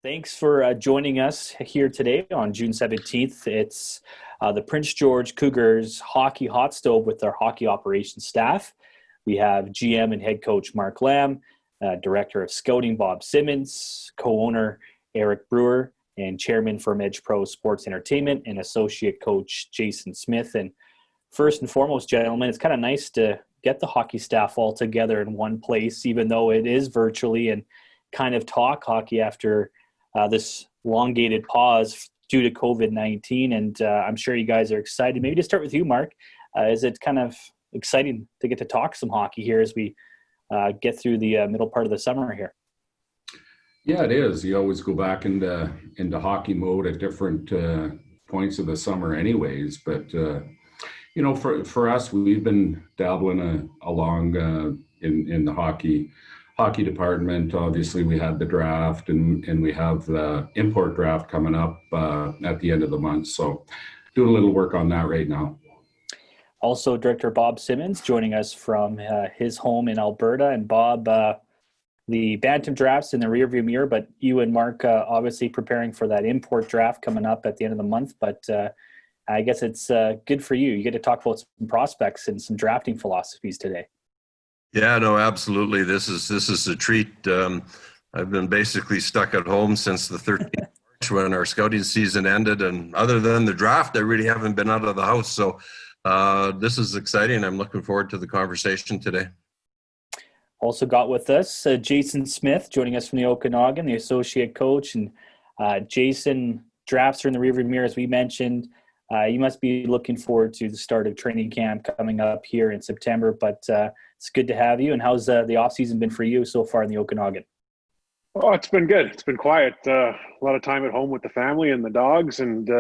Thanks for joining us here today on June 17th. It's the Prince George Cougars hockey hot stove with our hockey operations staff. We have GM and head coach Mark Lamb, director of scouting Bob Simmonds, co-owner Eric Brewer, and chairman from Edge Pro Sports Entertainment, and associate coach Jason Smith. And first and foremost, gentlemen, it's kind of nice to get the hockey staff all together in one place, even though it is virtually, and kind of talk hockey after this elongated pause due to COVID-19. And I'm sure you guys are excited. Maybe to start with you, Mark. Is it kind of exciting to get to talk some hockey here as we get through the middle part of the summer here? Yeah, it is. You always go back into hockey mode at different points of the summer anyways. But, for us, we've been dabbling along in the hockey department. Obviously, we had the draft and we have the import draft coming up at the end of the month. So doing a little work on that right now. Also, Director Bob Simmonds joining us from his home in Alberta. And Bob, the Bantam draft's in the rearview mirror, but you and Mark obviously preparing for that import draft coming up at the end of the month. But I guess it's good for you. You get to talk about some prospects and some drafting philosophies today. Yeah, no, absolutely. This is a treat. I've been basically stuck at home since the 13th of March when our scouting season ended. And other than the draft, I really haven't been out of the house. So this is exciting. I'm looking forward to the conversation today. Also got with us Jason Smith joining us from the Okanagan, the associate coach. And Jason, drafts are in the rearview mirror, as we mentioned. You must be looking forward to the start of training camp coming up here in September, but it's good to have you. And how's the offseason been for you so far in the Okanagan? Oh, it's been good. It's been quiet. A lot of time at home with the family and the dogs, and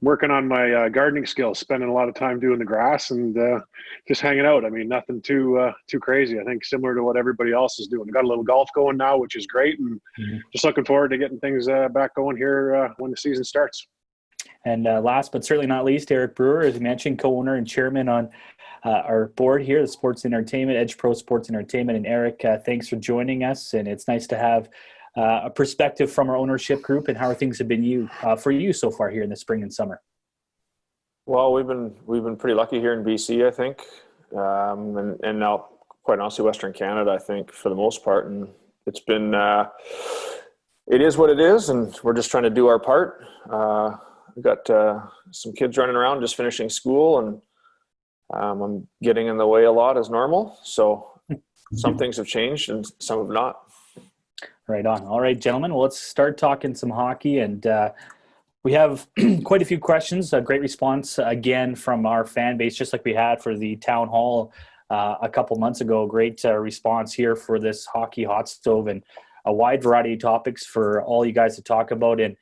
working on my gardening skills, spending a lot of time doing the grass and just hanging out. I mean, nothing too crazy. I think similar to what everybody else is doing. Got a little golf going now, which is great, and just looking forward to getting things back going here when the season starts. And last but certainly not least, Eric Brewer, as you mentioned, co-owner and chairman on our board here, the Sports Entertainment, Edge Pro Sports Entertainment. And Eric, thanks for joining us. And it's nice to have a perspective from our ownership group and how things have been for you so far here in the spring and summer. Well, we've been pretty lucky here in BC, I think, and now quite honestly, Western Canada, I think, for the most part. And it's been it is what it is, and we're just trying to do our part. We've got some kids running around just finishing school, and I'm getting in the way a lot as normal. So some things have changed and some have not. Right on. All right, gentlemen. Well, let's start talking some hockey. And we have quite a few questions. A great response, again, from our fan base, just like we had for the town hall a couple months ago. Great response here for this hockey hot stove, and a wide variety of topics for all you guys to talk about. And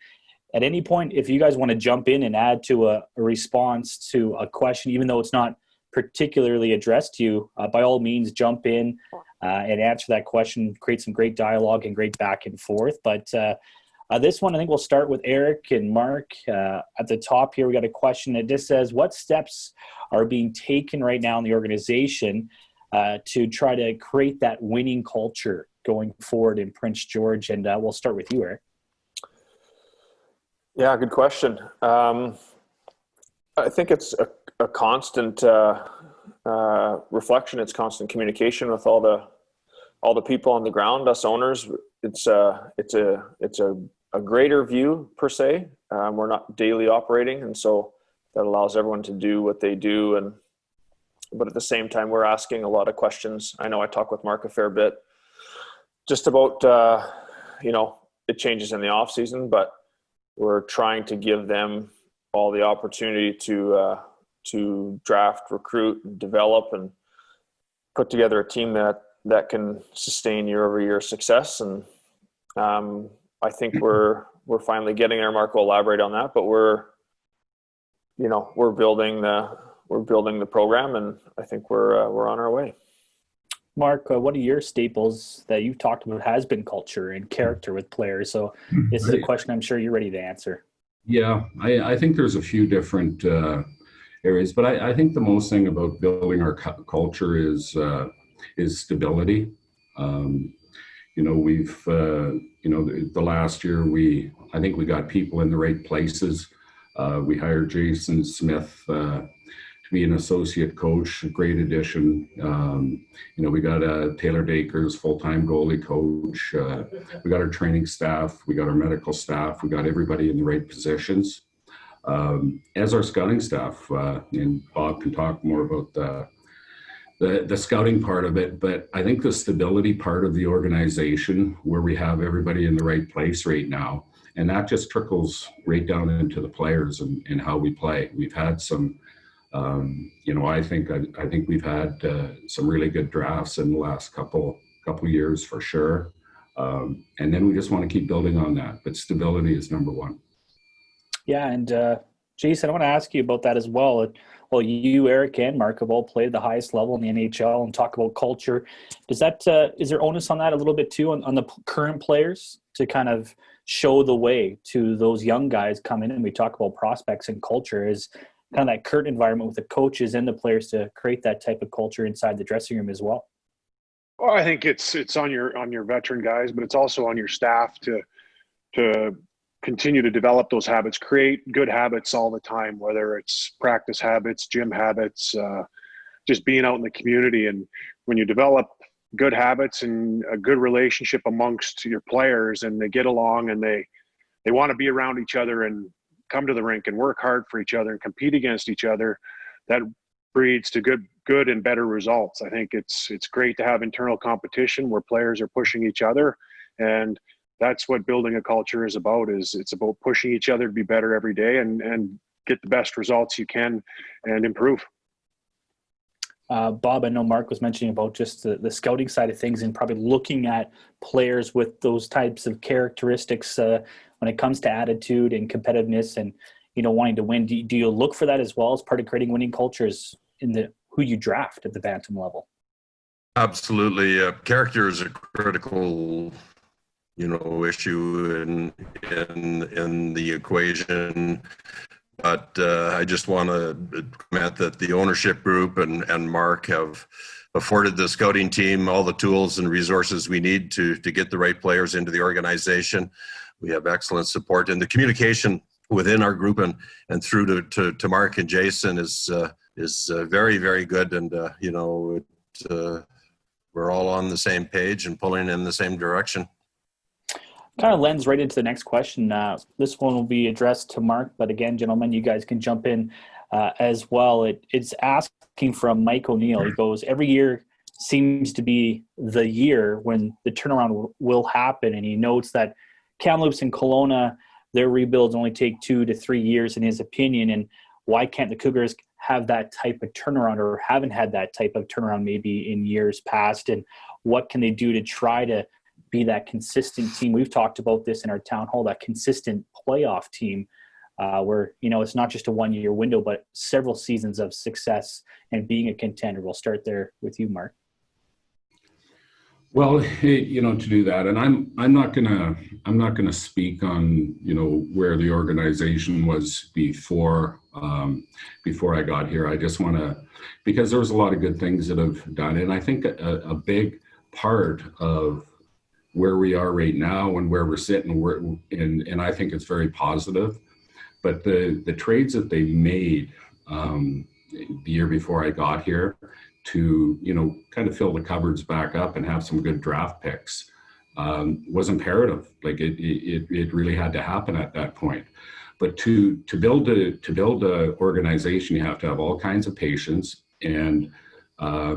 at any point, if you guys want to jump in and add to a response to a question, even though it's not particularly addressed to you, by all means, jump in and answer that question, create some great dialogue and great back and forth. But this one, I think we'll start with Eric and Mark. At the top here, we got a question that just says, what steps are being taken right now in the organization to try to create that winning culture going forward in Prince George? And we'll start with you, Eric. Yeah, good question. I think it's a constant reflection. It's constant communication with all the people on the ground, us owners. It's a greater view per se. We're not daily operating, and so that allows everyone to do what they do. But at the same time, we're asking a lot of questions. I know I talk with Mark a fair bit, just about it changes in the off season, but we're trying to give them all the opportunity to draft, recruit, and develop, and put together a team that can sustain year-over-year success. And I think we're finally getting there. Mark will elaborate on that, but we're building the program, and I think we're on our way. Mark, what are your staples that you've talked about has been culture and character with players? So this is a question I'm sure you're ready to answer. Yeah, I think there's a few different areas, but I think the most thing about building our culture is stability. we've, the last year I think we got people in the right places. We hired Jason Smith to be an associate coach, a great addition. We got Taylor Dakers, full-time goalie coach. We got our training staff. We got our medical staff. We got everybody in the right positions. As our scouting staff, and Bob can talk more about the scouting part of it, but I think the stability part of the organization, where we have everybody in the right place right now, and that just trickles right down into the players and how we play. We've had some, I think we've had some really good drafts in the last couple years for sure, and then we just want to keep building on that. But stability is number one. Yeah, and Jason, I want to ask you about that as well. Well, you, Eric, and Mark have all played at the highest level in the NHL and talk about culture. Does that is there onus on that a little bit too on the current players to kind of show the way to those young guys come in? And we talk about prospects and culture is kind of that current environment with the coaches and the players to create that type of culture inside the dressing room as well. Well, I think it's on your veteran guys, but it's also on your staff to continue to develop those habits, create good habits all the time, whether it's practice habits, gym habits, just being out in the community. And when you develop good habits and a good relationship amongst your players, and they get along and they want to be around each other and come to the rink and work hard for each other and compete against each other, that breeds to good and better results. I think it's great to have internal competition where players are pushing each other, and that's what building a culture is about. It's about pushing each other to be better every day and get the best results you can and improve. Bob, I know Mark was mentioning about just the scouting side of things and probably looking at players with those types of characteristics when it comes to attitude and competitiveness and, wanting to win. Do you look for that as well as part of creating winning cultures in who you draft at the bantam level? Absolutely. Character is a critical issue in the equation. But I just want to comment that the ownership group and Mark have afforded the scouting team all the tools and resources we need to get the right players into the organization. We have excellent support, and the communication within our group and through to Mark and Jason is very, very good. And we're all on the same page and pulling in the same direction. Kind of lends right into the next question. This one will be addressed to Mark, but again, gentlemen, you guys can jump in as well. It's asking from Mike O'Neill. He goes, every year seems to be the year when the turnaround will happen, and he notes that Kamloops and Kelowna, their rebuilds only take 2 to 3 years in his opinion, and why can't the Cougars have that type of turnaround or haven't had that type of turnaround maybe in years past, and what can they do to try to be that consistent team? We've talked about this in our town hall, that consistent playoff team where, it's not just a 1-year window, but several seasons of success and being a contender. We'll start there with you, Mark. Well, to do that, and I'm not gonna speak on, where the organization was before I got here. I just want to, because there was a lot of good things that have done, and I think a big part of where we are right now and where we're sitting, and I think it's very positive. But the trades that they made the year before I got here to kind of fill the cupboards back up and have some good draft picks was imperative. Like it really had to happen at that point. But to build a organization, you have to have all kinds of patience, and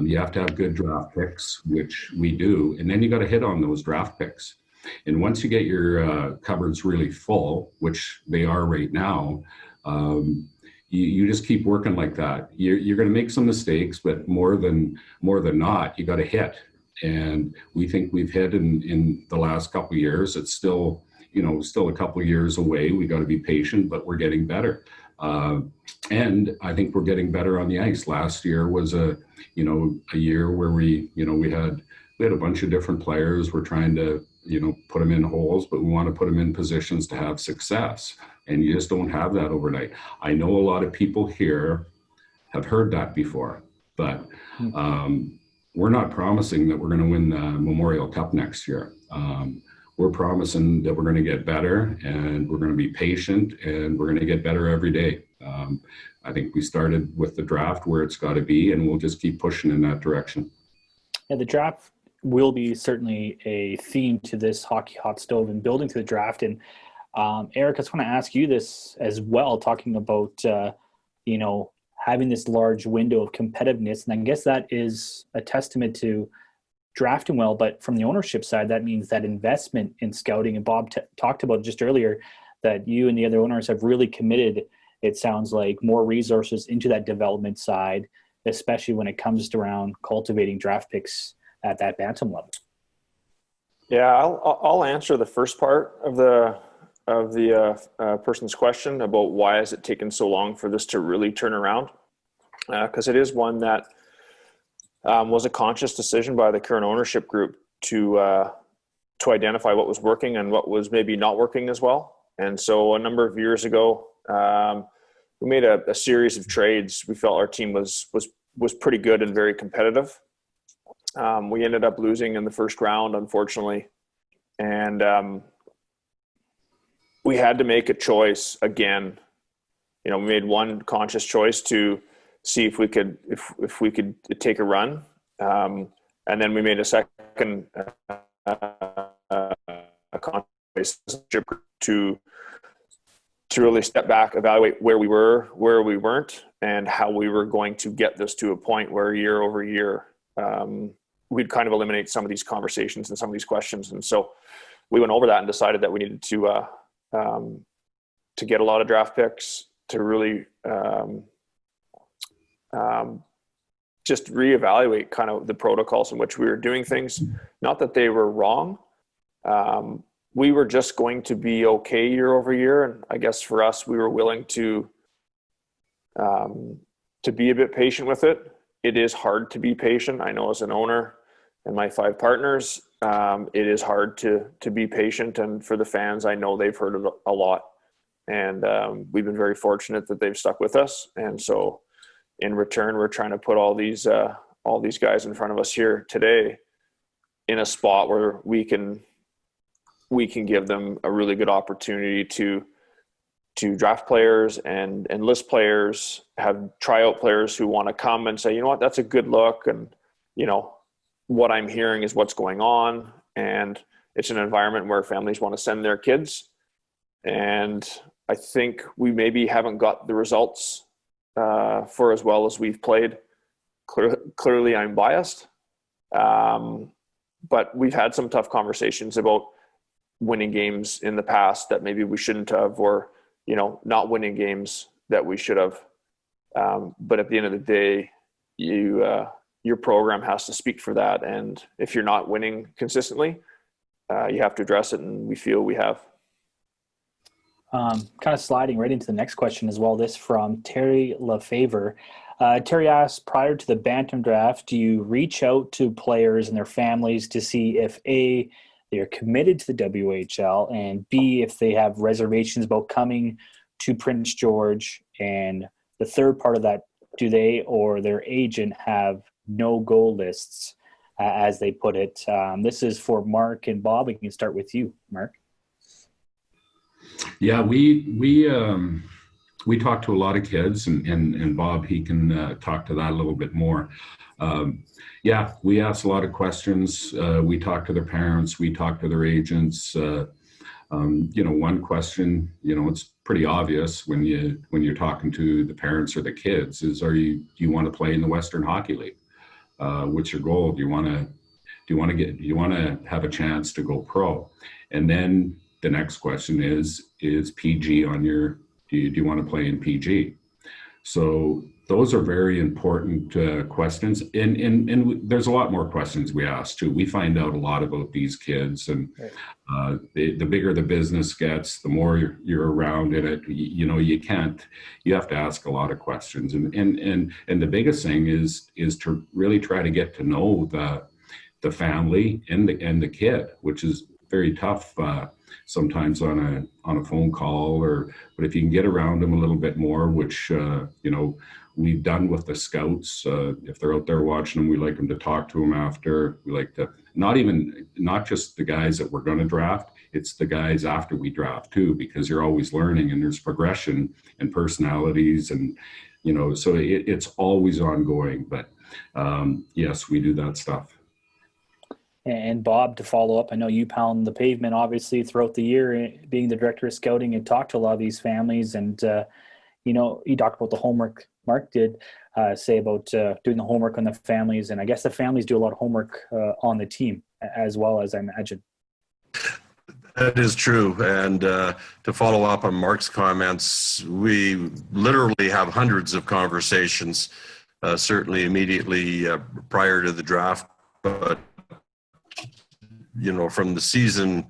you have to have good draft picks, which we do, and then you got to hit on those draft picks. And once you get your cupboards really full, which they are right now, you just keep working like that. You're going to make some mistakes, but more than not, you got to hit. And we think we've hit in the last couple of years. It's still a couple of years away. We got to be patient, but we're getting better. And I think we're getting better on the ice. Last year was a year where we had a bunch of different players. We're trying to, put them in holes, but we want to put them in positions to have success. And you just don't have that overnight. I know a lot of people here have heard that before, but we're not promising that we're going to win the Memorial Cup next year. We're promising that we're going to get better, and we're going to be patient, and we're going to get better every day. I think we started with the draft where it's got to be, and we'll just keep pushing in that direction. Yeah, the draft will be certainly a theme to this Hockey Hot Stove and building to the draft. And Eric, I just want to ask you this as well, talking about, having this large window of competitiveness. And I guess that is a testament to drafting well, but from the ownership side, that means that investment in scouting, and Bob talked about just earlier, that you and the other owners have really committed, it sounds like, more resources into that development side, especially when it comes to around cultivating draft picks at that bantam level. Yeah, I'll answer the first part of the person's question about why has it taken so long for this to really turn around, because it is one that was a conscious decision by the current ownership group to identify what was working and what was maybe not working as well. And so a number of years ago, we made a series of trades. We felt our team was pretty good and very competitive. We ended up losing in the first round, unfortunately, and we had to make a choice again. We made one conscious choice to see if we could take a run, and then we made a second conscious to really step back, evaluate where we were, where we weren't, and how we were going to get this to a point where year over year we'd kind of eliminate some of these conversations and some of these questions. And so we went over that and decided that we needed to get a lot of draft picks, to really just reevaluate kind of the protocols in which we were doing things. Not that they were wrong. We were just going to be okay year over year. And I guess for us, we were willing to be a bit patient with it. It is hard to be patient. I know as an owner and my 5 partners, it is hard to be patient. And for the fans, I know they've heard it a lot. And we've been very fortunate that they've stuck with us. And so in return, we're trying to put all these guys in front of us here today in a spot where we can give them a really good opportunity to draft players and list players, have tryout players who want to come and say, you know what, that's a good look. And, what I'm hearing is what's going on. And it's an environment where families want to send their kids. And I think we maybe haven't got the results for as well as we've played. Clearly I'm biased. But we've had some tough conversations about winning games in the past that maybe we shouldn't have, or, not winning games that we should have. But at the end of the day, your program has to speak for that. And if you're not winning consistently, you have to address it. And we feel we have. Kind of sliding right into the next question as well. This from Terry LaFavor. Terry asks, prior to the Bantam draft, do you reach out to players and their families to see if A, they are committed to the WHL, and B, if they have reservations about coming to Prince George? And the third part of that, do they or their agent have no-go lists, as they put it? This is for Mark and Bob. We can start with you, Mark. Yeah, we talk to a lot of kids, and Bob, he can talk to that a little bit more. Yeah, we ask a lot of questions. We talk to their parents. We talk to their agents. One question, it's pretty obvious when you're talking to the parents or the kids is, do you want to play in the Western Hockey League? What's your goal? Do you want to have a chance to go pro? And then the next question is PG on your, do you want to play in PG? So those are very important questions. And there's a lot more questions we ask too. We find out a lot about these kids, and the bigger the business gets, the more you're around in it. You have to ask a lot of questions. And the biggest thing is to really try to get to know the family and the kid, which is very tough sometimes on a phone call, but if you can get around them a little bit more, which we've done with the scouts. If they're out there watching them, we like them to talk to them after. We like to not just the guys that we're going to draft, it's the guys after we draft too, because you're always learning and there's progression and personalities, and so it's always ongoing. But yes, we do that stuff. And Bob, to follow up, I know you pound the pavement obviously throughout the year, being the director of scouting, and talk to a lot of these families. And you talked about the homework Mark did say about doing the homework on the families, and I guess the families do a lot of homework on the team as well, as I imagine. That is true. And to follow up on Mark's comments, we literally have hundreds of conversations, certainly immediately prior to the draft, but from the season,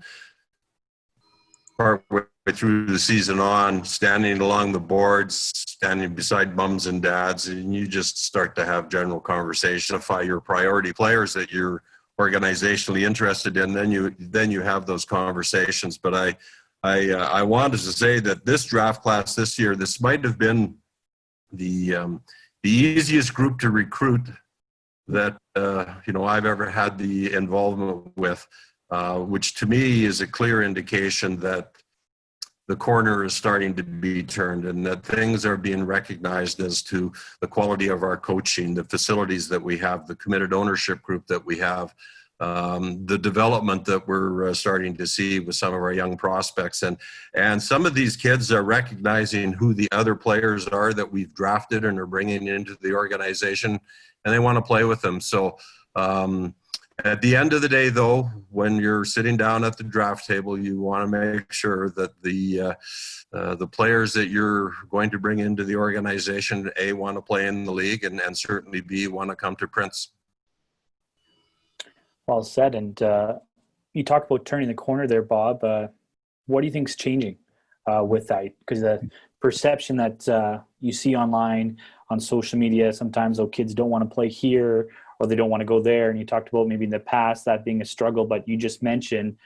partway through the season on, standing along the boards, standing beside mums and dads, and you just start to have general conversation, identify your priority players that you're organizationally interested in. Then you have those conversations. But I wanted to say that this draft class this year, this might have been the easiest group to recruit that I've ever had the involvement with, which to me is a clear indication that the corner is starting to be turned and that things are being recognized as to the quality of our coaching, the facilities that we have, the committed ownership group that we have, the development that we're starting to see with some of our young prospects. And some of these kids are recognizing who the other players are that we've drafted and are bringing into the organization, and they want to play with them. So at the end of the day, though, when you're sitting down at the draft table, you want to make sure that the players that you're going to bring into the organization, A, want to play in the league, and certainly B, want to come to Prince. Well said. And you talked about turning the corner there, Bob. What do you think is changing with that? Because the perception that you see online, on social media, sometimes kids don't want to play here or they don't want to go there. And you talked about maybe in the past that being a struggle, but you just mentioned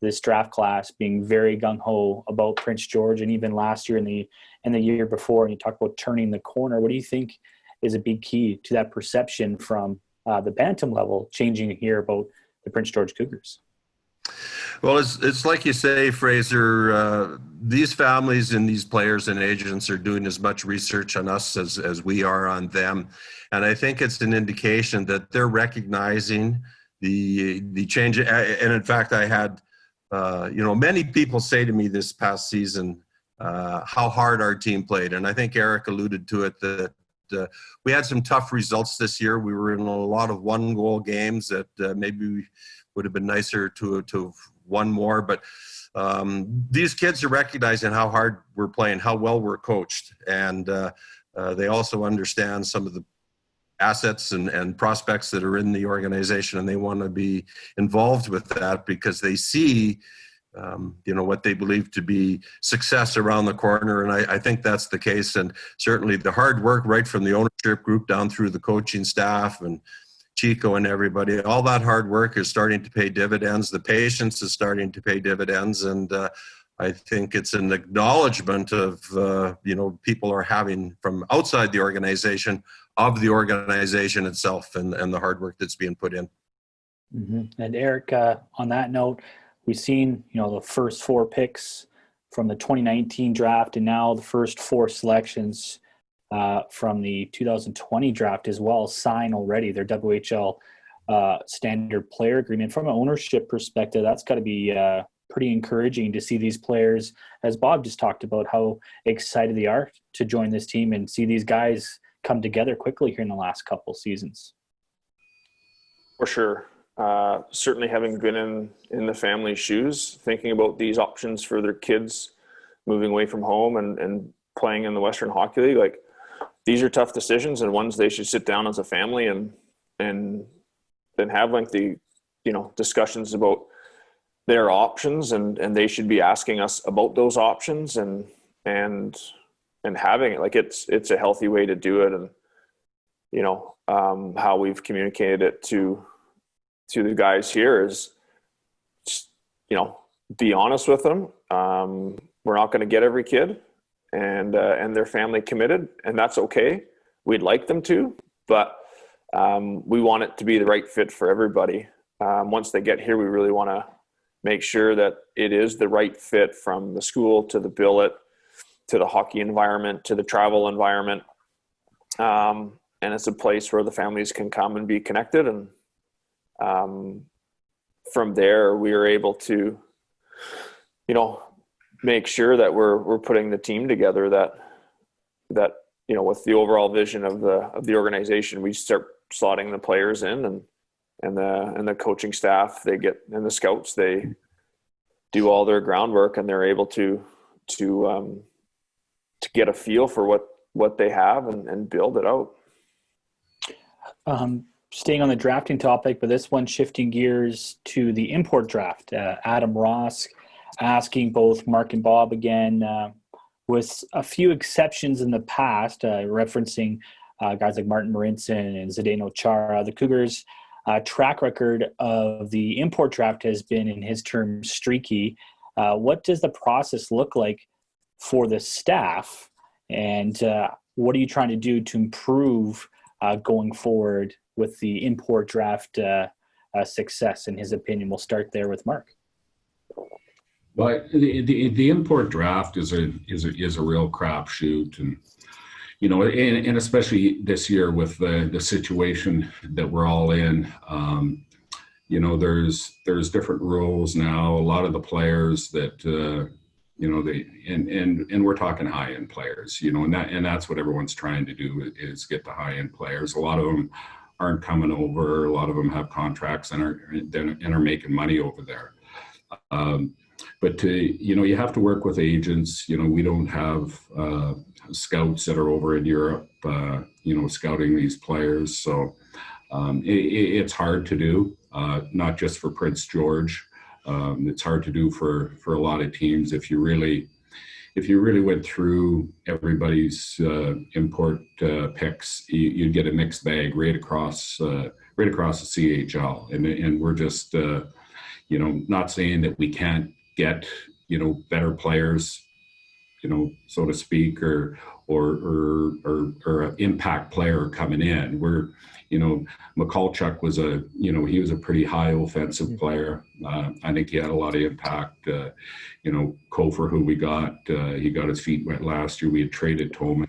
this draft class being very gung-ho about Prince George, and even last year and the year before. And you talked about turning the corner. What do you think is a big key to that perception from the bantam level changing here about the Prince George Cougars? Well, it's like you say, Fraser, these families and these players and agents are doing as much research on us as we are on them. And I think it's an indication that they're recognizing the change. And in fact, I had, many people say to me this past season how hard our team played. And I think Eric alluded to it, that we had some tough results this year. We were in a lot of one-goal games that maybe would have been nicer to have won more. But these kids are recognizing how hard we're playing, how well we're coached. And they also understand some of the assets and prospects that are in the organization, and they want to be involved with that because they see what they believe to be success around the corner. And I think that's the case. And certainly the hard work right from the ownership group down through the coaching staff and Chico and everybody, all that hard work is starting to pay dividends. The patience is starting to pay dividends. And I think it's an acknowledgement of, people are having from outside the organization of the organization itself and the hard work that's being put in. Mm-hmm. And Eric, on that note, we've seen, the first 4 picks from the 2019 draft, and now the first 4 selections from the 2020 draft as well sign already their WHL standard player agreement. From an ownership perspective, that's got to be pretty encouraging to see these players, as Bob just talked about, how excited they are to join this team and see these guys come together quickly here in the last couple seasons. For sure. Certainly having been in the family's shoes, thinking about these options for their kids moving away from home and playing in the Western Hockey League, like, these are tough decisions and ones they should sit down as a family and have lengthy, discussions about their options, and they should be asking us about those options and having it. Like, it's a healthy way to do it. And, how we've communicated it to the guys here is just, be honest with them. We're not going to get every kid and their family committed, and that's okay. we'd like them to, but we want it to be the right fit for everybody. Once they get here, we really want to make sure that it is the right fit, from the school to the billet to the hockey environment to the travel environment. And it's a place where the families can come and be connected. And from there, we are able to, make sure that we're putting the team together that with the overall vision of the organization. We start slotting the players in, and the coaching staff, and the scouts, they do all their groundwork, and they're able to get a feel for what they have and build it out. Staying on the drafting topic, but this one shifting gears to the import draft. Adam Ross asking both Mark and Bob again, with a few exceptions in the past, referencing guys like Martin Marincin and Zdeno Chara. The Cougars' track record of the import draft has been, in his term, streaky. What does the process look like for the staff, and what are you trying to do to improve going forward with the import draft success, in his opinion? We'll start there with Mark. But the import draft is a real crapshoot, and and especially this year with the situation that we're all in. There's different rules now. A lot of the players that and we're talking high end players, and that's what everyone's trying to do, is get the high end players. A lot of them aren't coming over. A lot of them have contracts and are making money over there. But you have to work with agents. We don't have scouts that are over in Europe, scouting these players. So it's hard to do, not just for Prince George. It's hard to do for a lot of teams. If you really went through everybody's import picks, you'd get a mixed bag right across the CHL. And we're just not saying that we can't get better players, so to speak, or an impact player coming in. We're Mikulchuk was he was a pretty high offensive player. I think he had a lot of impact. Kofor, who we got, he got his feet wet last year. We had traded Toman.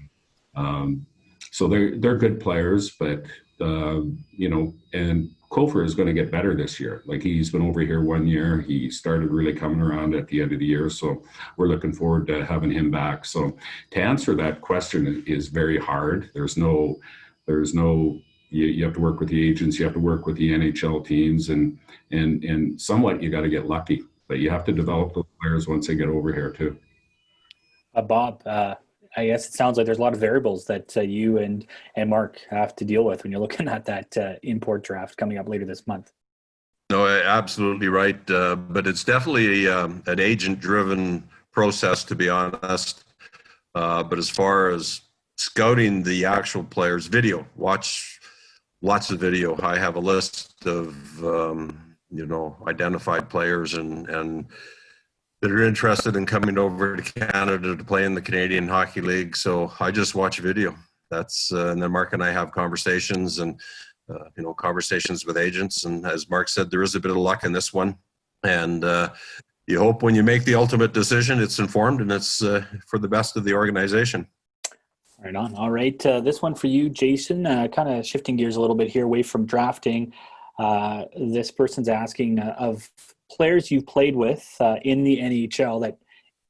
So they're good players, but and Kofor is going to get better this year. Like, he's been over here 1 year. He started really coming around at the end of the year. So we're looking forward to having him back. So to answer that question is very hard. There's no, you have to work with the agents. You have to work with the NHL teams, and somewhat you got to get lucky, but you have to develop those players once they get over here too. Bob, I guess it sounds like there's a lot of variables that you and Mark have to deal with when you're looking at that import draft coming up later this month. No, absolutely right. But it's definitely an agent-driven process, to be honest. But as far as scouting the actual players, video, watch lots of video. I have a list of, identified players and that are interested in coming over to Canada to play in the Canadian Hockey League. So I just watch video. That's and then Mark and I have conversations and conversations with agents. And as Mark said, there is a bit of luck in this one. And you hope when you make the ultimate decision, it's informed and it's for the best of the organization. Right on. All right. This one for you, Jason, kind of shifting gears a little bit here away from drafting. This person's asking of players you've played with in the NHL that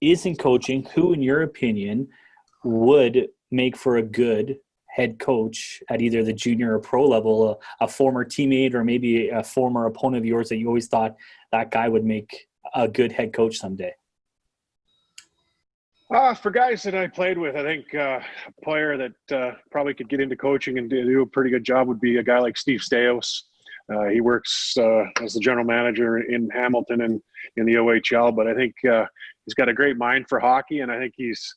isn't coaching, who in your opinion would make for a good head coach at either the junior or pro level, a former teammate or maybe a former opponent of yours that you always thought that guy would make a good head coach someday? For guys that I played with, I think a player that probably could get into coaching and do a pretty good job would be a guy like Steve Staios. He works as the general manager in Hamilton and in the OHL, but I think he's got a great mind for hockey, and I think he's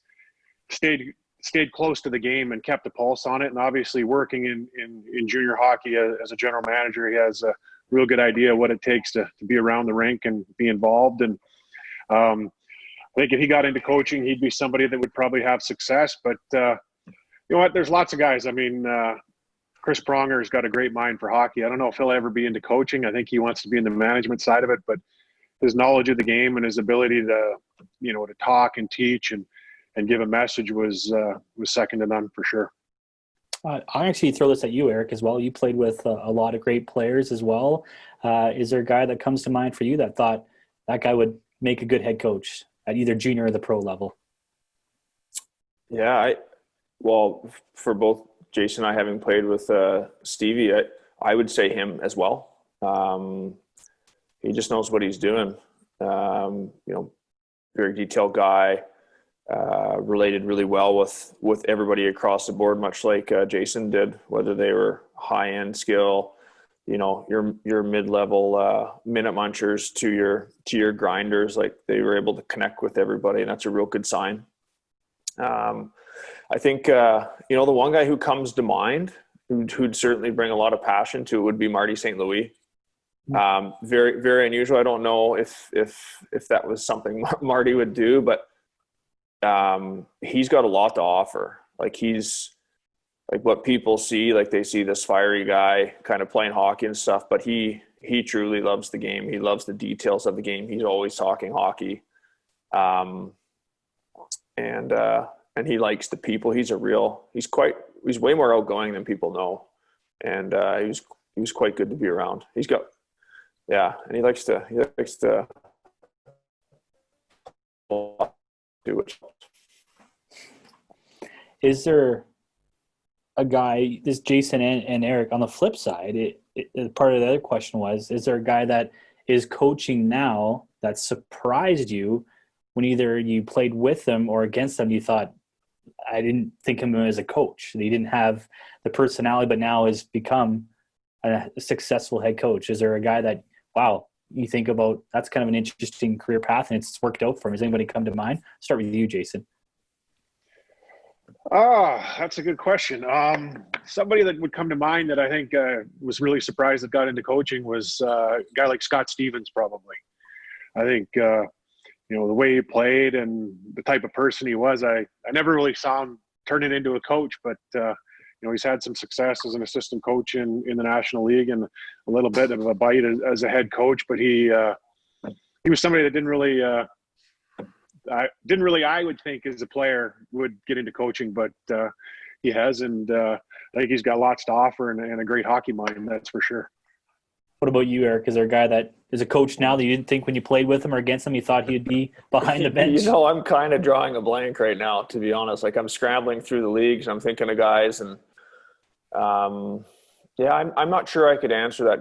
stayed close to the game and kept a pulse on it. And obviously working in junior hockey as a general manager, he has a real good idea what it takes to be around the rink and be involved. And I think if he got into coaching, he'd be somebody that would probably have success. But You know what? There's lots of guys. I mean, Chris Pronger's got a great mind for hockey. I don't know if he'll ever be into coaching. I think he wants to be in the management side of it, but his knowledge of the game and his ability to, to talk and teach and give a message was second to none for sure. I actually throw this at you, Eric, as well. You played with a lot of great players as well. Is there a guy that comes to mind for you that thought that guy would make a good head coach at either junior or the pro level? Yeah, for both Jason and I, having played with Stevie, I would say him as well. He just knows what he's doing. Very detailed guy. Related really well with everybody across the board, much like Jason did, whether they were high-end skill, your mid-level minute munchers to your grinders. Like, they were able to connect with everybody, and that's a real good sign. I think the one guy who comes to mind who'd certainly bring a lot of passion to it would be Marty St. Louis. Very, very unusual. I don't know if that was something Marty would do, but he's got a lot to offer. Like, he's like what people see, like they see this fiery guy kind of playing hockey and stuff, but he truly loves the game. He loves the details of the game. He's always talking hockey. And he likes the people. He's way more outgoing than people know. And he was quite good to be around. And he likes to do it. Is there a guy, this Jason and Eric, on the flip side, part of the other question was, is there a guy that is coaching now that surprised you when either you played with them or against them? You thought, I didn't think of him as a coach. He didn't have the personality, but now has become a successful head coach. Is there a guy that, wow, you think about, that's kind of an interesting career path and it's worked out for him? Has anybody come to mind? Start with you, Jason. That's a good question. Somebody that would come to mind that I think was really surprised that got into coaching was a guy like Scott Stevens, probably. I think, the way he played and the type of person he was, I never really saw him turn it into a coach, but he's had some success as an assistant coach in the National League and a little bit of a bite as a head coach. But he was somebody that didn't really, I would think, as a player would get into coaching, but he has, and I think he's got lots to offer and a great hockey mind, that's for sure. What about you, Eric? Is there a guy that is a coach now that you didn't think when you played with him or against him you thought he'd be behind the bench? I'm kind of drawing a blank right now, to be honest. Like, I'm scrambling through the leagues. I'm thinking of guys, and I'm not sure I could answer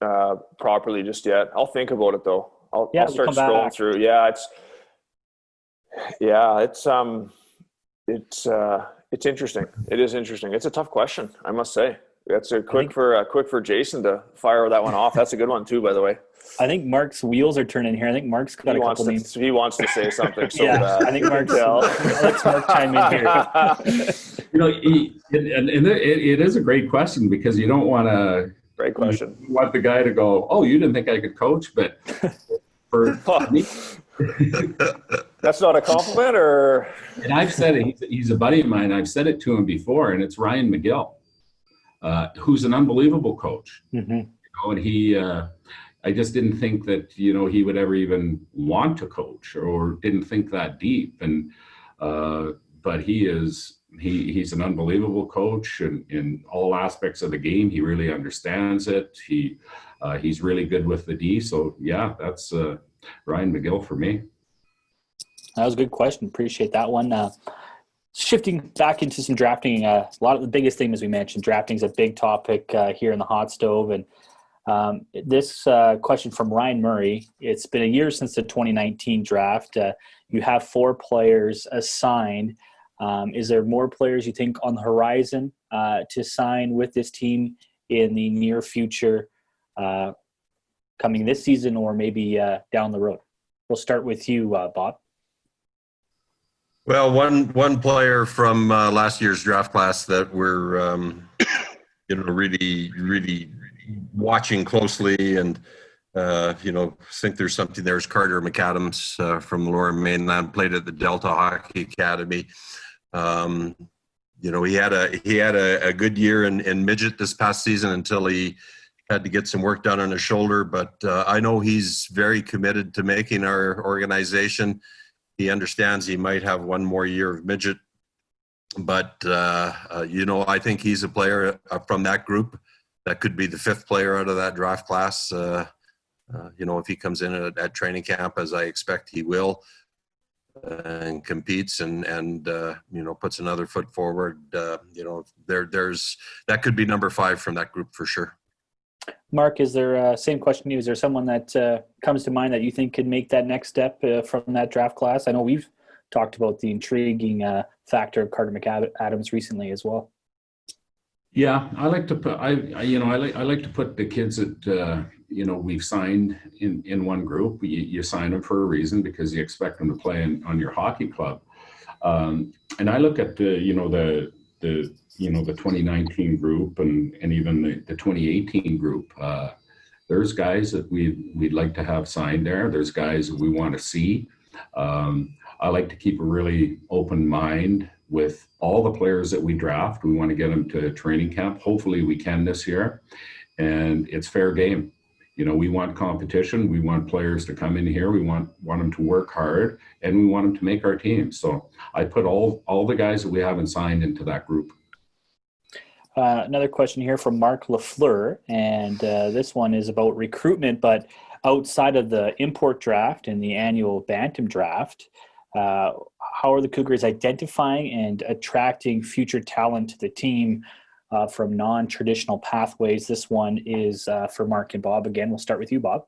that properly just yet. I'll think about it though. I'll start scrolling through. It's interesting. It is interesting. It's a tough question, I must say. That's quick for Jason to fire that one off. That's a good one too, by the way. I think Mark's wheels are turning here. I think Mark's got a couple names. He wants to say something so bad. I think Mark's. Let's Mark chime in here. It is a great question, because you don't want to. Great question. You want the guy to go, "Oh, you didn't think I could coach," but for me. That's not a compliment, or? And I've said it. He's a buddy of mine. I've said it to him before, and it's Ryan McGill, who's an unbelievable coach. Mm-hmm. And he, I just didn't think that he would ever even want to coach, or didn't think that deep. And but he's an unbelievable coach in all aspects of the game. He really understands it. He's really good with the D. So yeah, that's Ryan McGill for me. That was a good question. Appreciate that one. Shifting back into some drafting, a lot of the biggest thing, as we mentioned, drafting is a big topic here in the hot stove. And this question from Ryan Murray: it's been a year since the 2019 draft. You have 4 players assigned. Is there more players you think on the horizon to sign with this team in the near future, coming this season or maybe down the road? We'll start with you, Bob. Well, one player from last year's draft class that we're really watching closely, and think there's something there, is Carter McAdams from the Lower Mainland, played at the Delta Hockey Academy. he had a good year in midget this past season until he had to get some work done on his shoulder. But I know he's very committed to making our organization. He understands he might have one more year of midget, but I think he's a player from that group that could be the fifth player out of that draft class. If he comes in at training camp, as I expect he will, and competes and puts another foot forward, there's that could be number 5 from that group for sure. Mark, is there same question to you? Is there someone that comes to mind that you think could make that next step from that draft class? I know we've talked about the intriguing factor of Carter McAdams recently as well. Yeah, I like to put I like to put the kids that we've signed in one group. You sign them for a reason because you expect them to play on your hockey club. And I look at the 2019 group and even the 2018 group. There's guys that we'd like to have signed there. There's guys that we want to see. I like to keep a really open mind with all the players that we draft. We want to get them to training camp. Hopefully we can this year. And it's fair game. We want competition. We want players to come in here. We want them to work hard, and we want them to make our team. So I put all the guys that we haven't signed into that group. Another question here from Mark Lafleur, and this one is about recruitment, but outside of the import draft and the annual Bantam draft, how are the Cougars identifying and attracting future talent to the team from non-traditional pathways? This one is for Mark and Bob. Again, we'll start with you, Bob.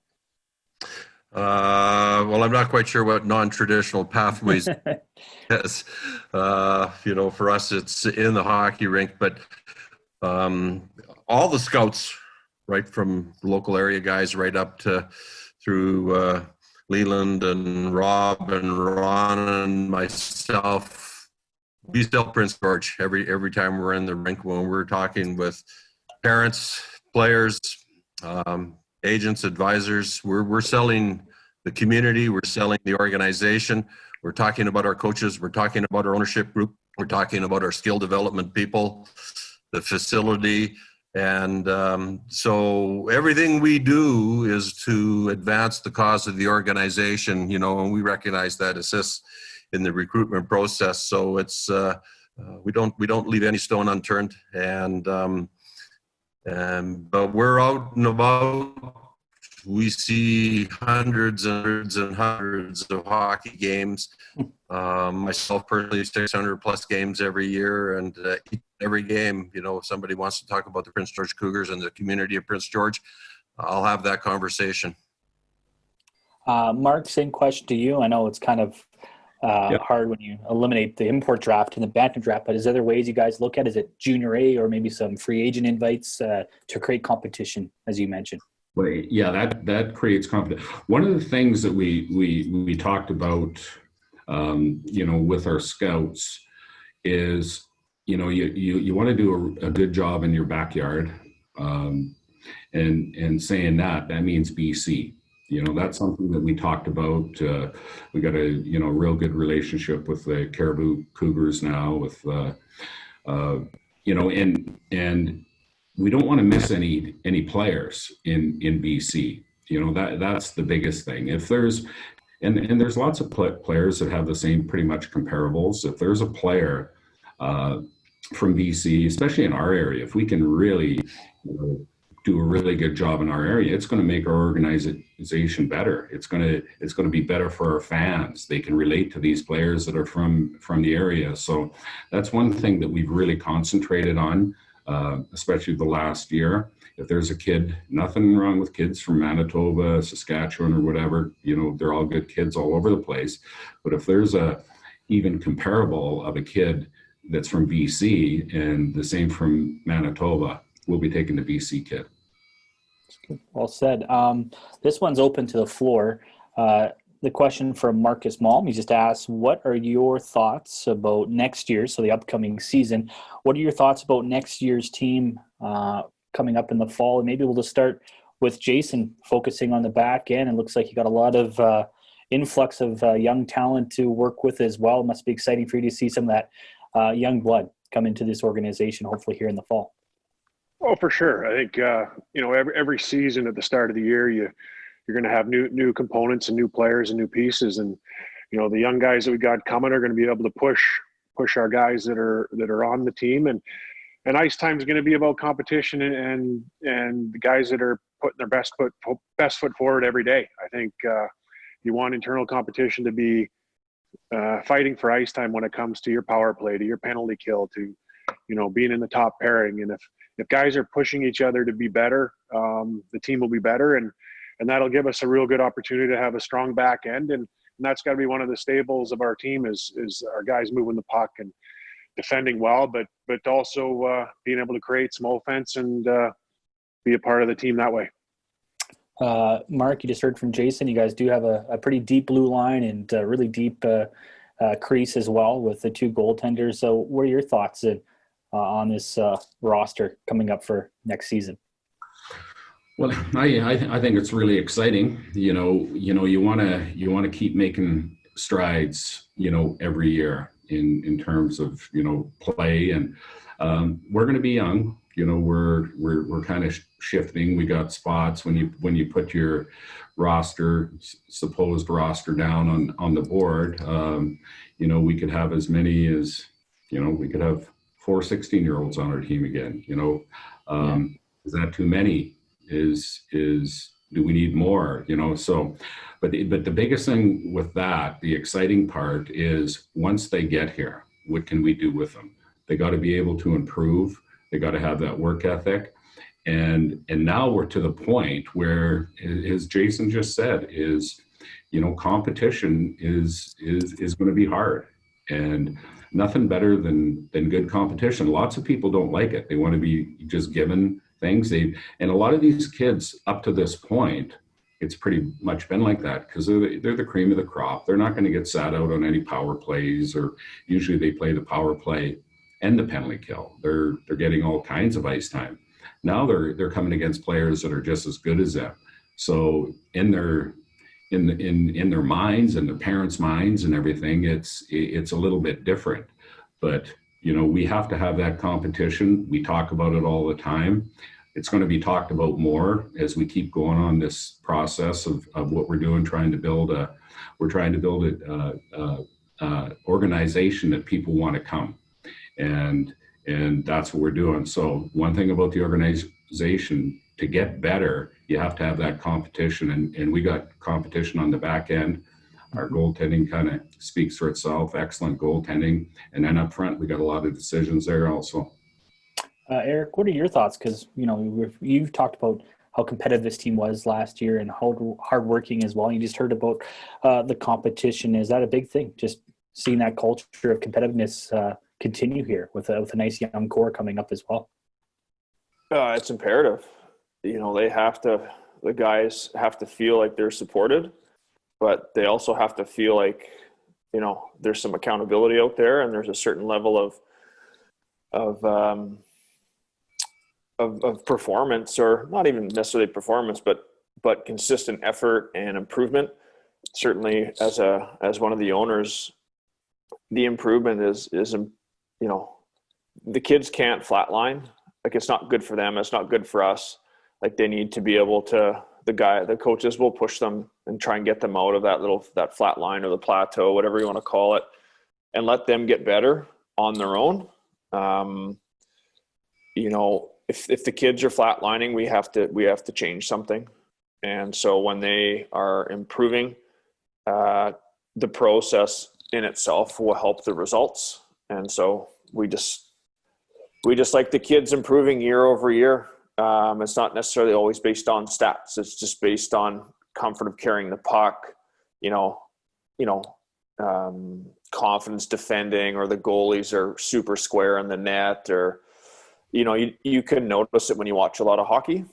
Well, I'm not quite sure what non-traditional pathways is. For us, it's in the hockey rink, but all the scouts, right from local area guys right up through Leland and Rob and Ron and myself, we sell Prince George every time we're in the rink. When we're talking with parents, players, agents, advisors, we're selling the community, we're selling the organization, we're talking about our coaches, we're talking about our ownership group, we're talking about our skill development people, the facility. And so everything we do is to advance the cause of the organization, and we recognize that assists in the recruitment process. So it's we don't leave any stone unturned, but we're out and about. We see hundreds and hundreds of hockey games. Myself personally, 600 plus games every year, and every game, if somebody wants to talk about the Prince George Cougars and the community of Prince George, I'll have that conversation. Mark, same question to you. I know it's kind of hard when you eliminate the import draft and the Bantam draft, but is there other ways you guys look at? Is it junior A or maybe some free agent invites to create competition, as you mentioned? Well, yeah, that creates competition. One of the things that we talked about, with our scouts is, you want to do a good job in your backyard, and saying that means BC. That's something that we talked about. We got a real good relationship with the Caribou Cougars now. With and we don't want to miss any players in BC. That's the biggest thing. If there's there's lots of players that have the same pretty much comparables. If there's a player from BC, especially in our area, if we can really do a really good job in our area, it's going to make our organization better. It's going to be better for our fans. They can relate to these players that are from the area. So that's one thing that we've really concentrated on, especially the last year. If there's a kid, nothing wrong with kids from Manitoba, Saskatchewan, or whatever, they're all good kids all over the place. But if there's a even comparable of a kid that's from BC and the same from Manitoba, we'll be taking the BC kid. Well said. This one's open to the floor. The question from Marcus Malm, he just asked, what are your thoughts about next year, so the upcoming season? What are your thoughts about next year's team coming up in the fall? And maybe we'll just start with Jason, focusing on the back end. It looks like you got a lot of influx of young talent to work with as well. It must be exciting for you to see some of that young blood come into this organization, hopefully here in the fall. Oh, for sure. I think every season at the start of the year, you're going to have new components and new players and new pieces, and the young guys that we got coming are going to be able to push our guys that are on the team, and ice time is going to be about competition and the guys that are putting their best foot forward every day. I think you want internal competition to be fighting for ice time when it comes to your power play, to your penalty kill, to being in the top pairing. And if guys are pushing each other to be better, the team will be better, and that'll give us a real good opportunity to have a strong back end. And that's got to be one of the staples of our team is our guys moving the puck and defending well, but also being able to create some offense and be a part of the team that way. Mark, you just heard from Jason. You guys do have a pretty deep blue line and really deep crease as well with the two goaltenders. So what are your thoughts on this roster coming up for next season? Well, I think it's really exciting. You want to keep making strides, every year in terms of, play, and we're going to be young. We're kind of shifting. We got spots when you put your supposed roster down on the board. We could have as many as, we could have 4 16-year-olds on our team again. Is that too many? Do we need more? So, but the biggest thing with that, the exciting part is once they get here, what can we do with them? They got to be able to improve. They got to have that work ethic. And now we're to the point where, as Jason just said, competition is going to be hard, and nothing better than good competition. Lots of people don't like it. They want to be just given things. And a lot of these kids up to this point, it's pretty much been like that because they're the cream of the crop. They're not going to get sat out on any power plays, or usually they play the power play and the penalty kill. They're getting all kinds of ice time. Now they're coming against players that are just as good as them. So in their minds and their parents' minds and everything, it's a little bit different. But we have to have that competition. We talk about it all the time. It's going to be talked about more as we keep going on this process of what we're doing, trying to build an organization that people want to come. And that's what we're doing. So one thing about the organization, to get better, you have to have that competition. And we got competition on the back end. Our goaltending kind of speaks for itself, excellent goaltending. And then up front, we got a lot of decisions there also. Eric, what are your thoughts? Because, you've talked about how competitive this team was last year and how hardworking as well. You just heard about the competition. Is that a big thing? Just seeing that culture of competitiveness continue here with a nice young core coming up as well. It's imperative. The guys have to feel like they're supported, but they also have to feel like, there's some accountability out there, and there's a certain level of performance, or not even necessarily performance, but consistent effort and improvement. Certainly as one of the owners, the improvement is the kids can't flatline. Like, it's not good for them. It's not good for us. Like, they need to be able to, the coaches will push them and try and get them out of that flat line or the plateau, whatever you want to call it, and let them get better on their own. If the kids are flatlining, we have to change something. And so when they are improving, the process in itself will help the results. And so we just like the kids improving year over year. It's not necessarily always based on stats. It's just based on comfort of carrying the puck, confidence defending, or the goalies are super square in the net, or, you can notice it when you watch a lot of hockey.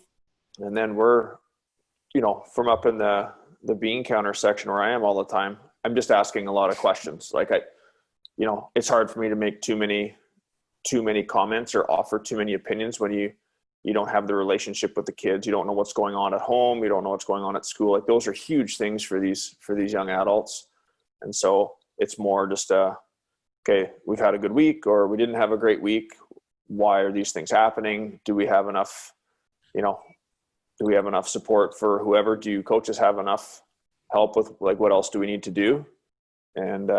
And then we're, from up in the bean counter section where I am all the time, I'm just asking a lot of questions. Like, it's hard for me to make too many comments or offer too many opinions when you don't have the relationship with the kids. You don't know what's going on at home. You don't know what's going on at school. Like, those are huge things for these young adults. And so it's more just okay, we've had a good week or we didn't have a great week. Why are these things happening? Do we have enough, do we have enough support for whoever? Do coaches have enough help with, like, what else do we need to do? And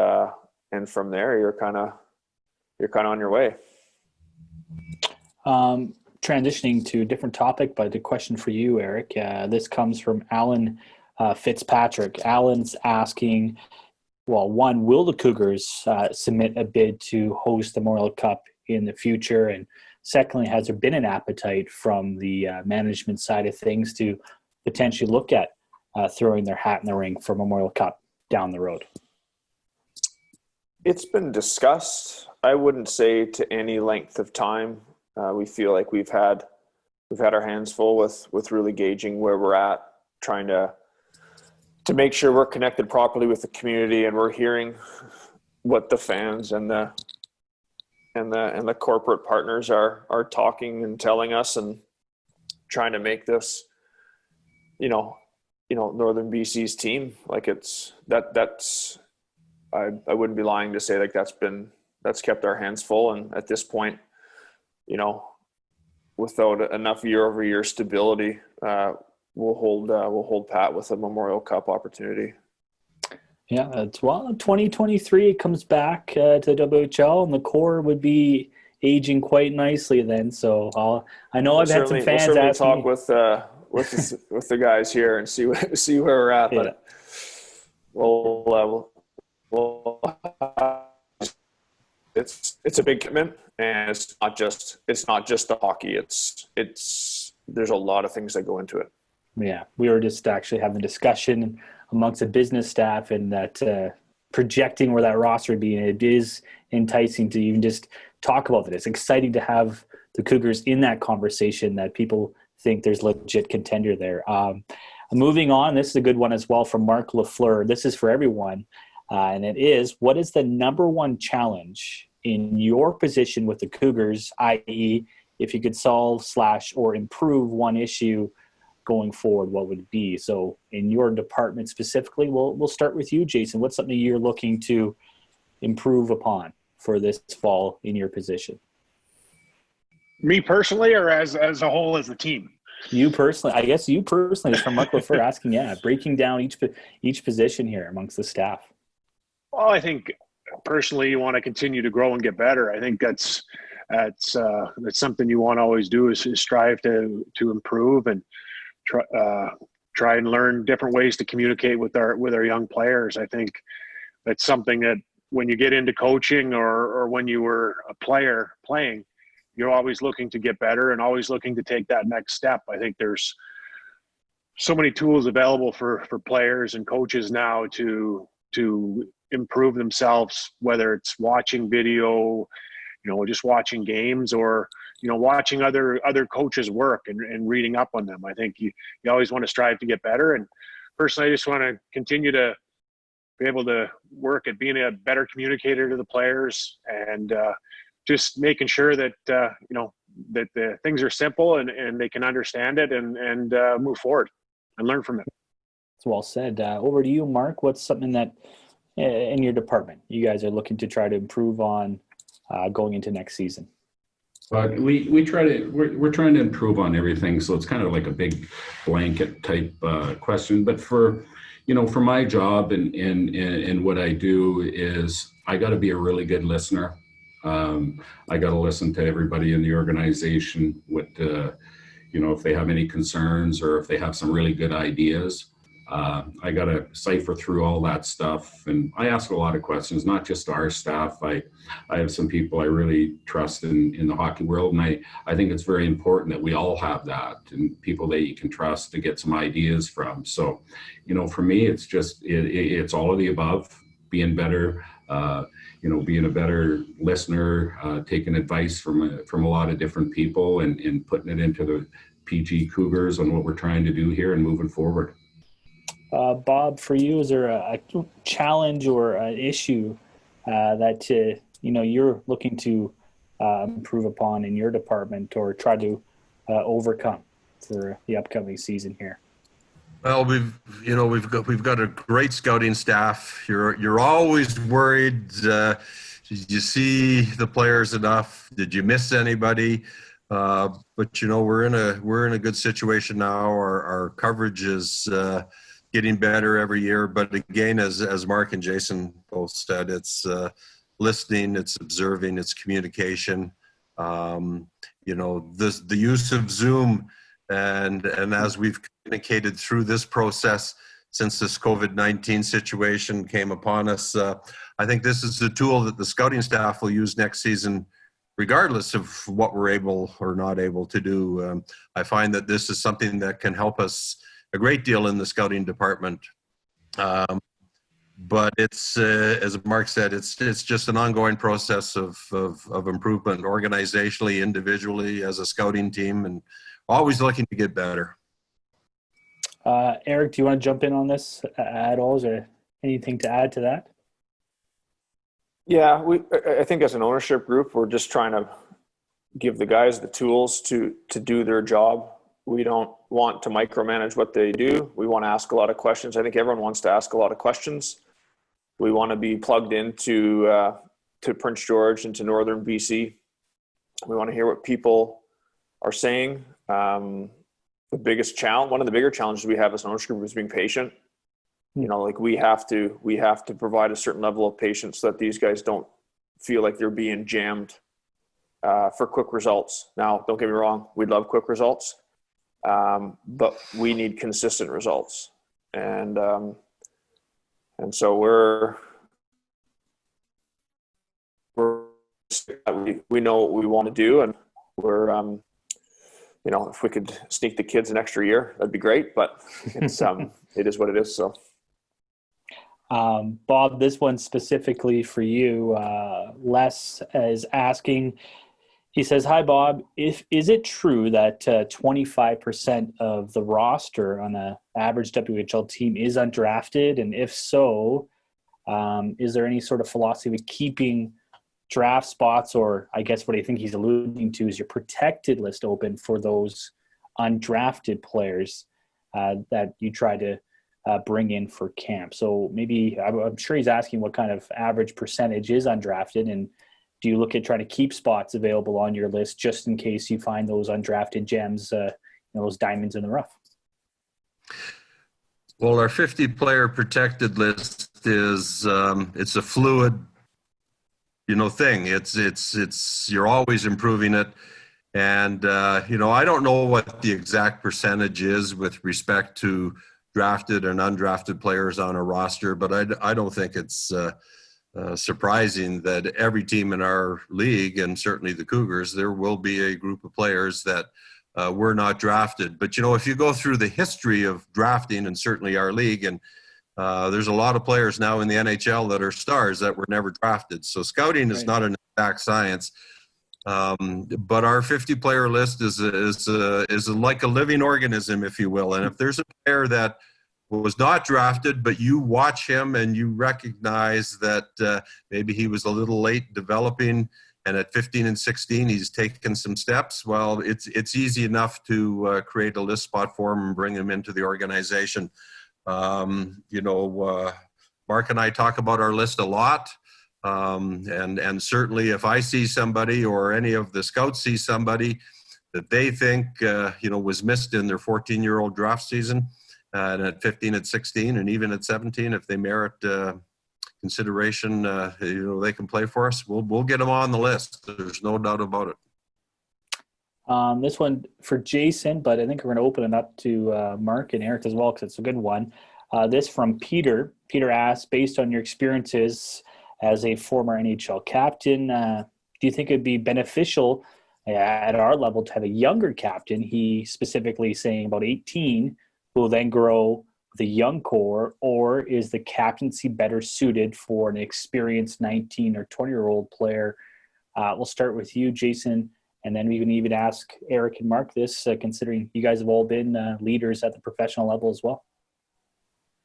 from there, you're kind of on your way. Transitioning to a different topic, but a question for you, Eric. This comes from Alan Fitzpatrick. Alan's asking, well, one, will the Cougars submit a bid to host the Memorial Cup in the future? And secondly, has there been an appetite from the management side of things to potentially look at throwing their hat in the ring for Memorial Cup down the road? It's been discussed. I wouldn't say to any length of time. We feel like we've had our hands full with really gauging where we're at, trying to make sure we're connected properly with the community and we're hearing what the fans and the corporate partners are talking and telling us, and trying to make this, Northern BC's team. Like, that's I wouldn't be lying to say, like, that's kept our hands full. And at this point, without enough year-over-year stability, we'll hold pat with a Memorial Cup opportunity. Yeah, that's 2023 comes back to the WHL, and the core would be aging quite nicely then. So I know I've had some fans ask talk me. with the guys here and see where we're at. Yeah. But we'll it's a big commitment, and it's not just the hockey. There's a lot of things that go into it. Yeah, we were just actually having a discussion amongst the business staff, and that projecting where that roster would be, and it is enticing to even just talk about it. It's exciting to have the Cougars in that conversation, that people think there's legit contender there. Moving on, this is a good one as well from Mark Lafleur. This is for everyone, and it is, what is the number one challenge in your position with the Cougars, i.e., if you could solve / or improve one issue going forward, what would it be? So in your department specifically, we'll start with you, Jason. What's something you're looking to improve upon for this fall in your position? Me personally, or as a whole, as a team? You personally. I guess you personally is from Mark Lafleur asking, breaking down each position here amongst the staff. Well, I think personally you want to continue to grow and get better. I think that's something you want to always do, is strive to improve and try and learn different ways to communicate with our young players. I think that's something that when you get into coaching or when you were a player playing, you're always looking to get better and always looking to take that next step. I think there's so many tools available for players and coaches now to improve themselves, whether it's watching video, just watching games, or watching other coaches work and reading up on them. I think you always want to strive to get better. And personally, I just want to continue to be able to work at being a better communicator to the players, and just making sure that that the things are simple and they can understand it and move forward and learn from it. That's well said. Over to you, Mark. What's something that in your department you guys are looking to try to improve on going into next season? We're trying to improve on everything, so it's kind of like a big blanket type question. But for my job and what I do is I got to be a really good listener. I got to listen to everybody in the organization with if they have any concerns or if they have some really good ideas. I got to cipher through all that stuff, and I ask a lot of questions, not just our staff. I have some people I really trust in the hockey world, and I think it's very important that we all have that, and people that you can trust to get some ideas from. So, for me, it's just it's all of the above: being better, being a better listener, taking advice from a lot of different people, and putting it into the PG Cougars on what we're trying to do here and moving forward. Bob, for you, is there a challenge or an issue that you're looking to improve upon in your department or try to overcome for the upcoming season here? Well, we've got a great scouting staff. You're always worried, Did you see the players enough? Did you miss anybody? But we're in a good situation now. Our coverage is getting better every year. But again, as Mark and Jason both said, it's listening, it's observing, it's communication. The use of Zoom, and as we've communicated through this process since this COVID-19 situation came upon us, I think this is the tool that the scouting staff will use next season, regardless of what we're able or not able to do. I find that this is something that can help us a great deal in the scouting department. But it's, as Mark said, it's just an ongoing process of improvement organizationally, individually, as a scouting team, and always looking to get better. Eric, do you want to jump in on this at all? Is there anything to add to that? Yeah, I think as an ownership group, we're just trying to give the guys the tools to do their job. We don't want to micromanage what they do. We want to ask a lot of questions. I think everyone wants to ask a lot of questions. We want to be plugged into to Prince George and to Northern BC. We want to hear what people are saying. One of the bigger challenges we have as an ownership group is being patient. We have to provide a certain level of patience so that these guys don't feel like they're being jammed for quick results. Now, don't get me wrong, we love quick results, but we need consistent results. And so we know what we want to do, and we're if we could sneak the kids an extra year, that'd be great. But it's it is what it is. So, Bob, this one specifically for you. Les is asking. He says, "Hi, Bob. Is it true that 25% of the roster on an average WHL team is undrafted? And if so, is there any sort of philosophy with keeping draft spots, or I guess what I think he's alluding to is your protected list open for those undrafted players that you try to bring in for camp?" So maybe I'm sure he's asking what kind of average percentage is undrafted, and do you look at trying to keep spots available on your list just in case you find those undrafted gems, those diamonds in the rough? Well, our 50-player protected list is it's a fluid, thing. It's you're always improving it, and I don't know what the exact percentage is with respect to drafted and undrafted players on a roster, but I don't think it's surprising that every team in our league, and certainly the Cougars, there will be a group of players that were not drafted. But, if you go through the history of drafting, and certainly our league, and there's a lot of players now in the NHL that are stars that were never drafted. So scouting is not an exact science. But our 50-player list is like a living organism, if you will. And if there's a player that was not drafted, but you watch him and you recognize that maybe he was a little late developing, and at 15 and 16 he's taken some steps, well, it's easy enough to create a list spot for him and bring him into the organization. Mark and I talk about our list a lot, and certainly if I see somebody, or any of the scouts see somebody that they think was missed in their 14-year-old draft season, and at 15, at 16, and even at 17, if they merit consideration, they can play for us. We'll get them on the list. There's no doubt about it. This one for Jason, but I think we're going to open it up to Mark and Eric as well, because it's a good one. This from Peter. Peter asks, based on your experiences as a former NHL captain, do you think it'd be beneficial at our level to have a younger captain? He specifically saying about 18, who will then grow with a young core, or is the captaincy better suited for an experienced 19 or 20-year-old player? We'll start with you, Jason, and then we can even ask Eric and Mark this, considering you guys have all been leaders at the professional level as well.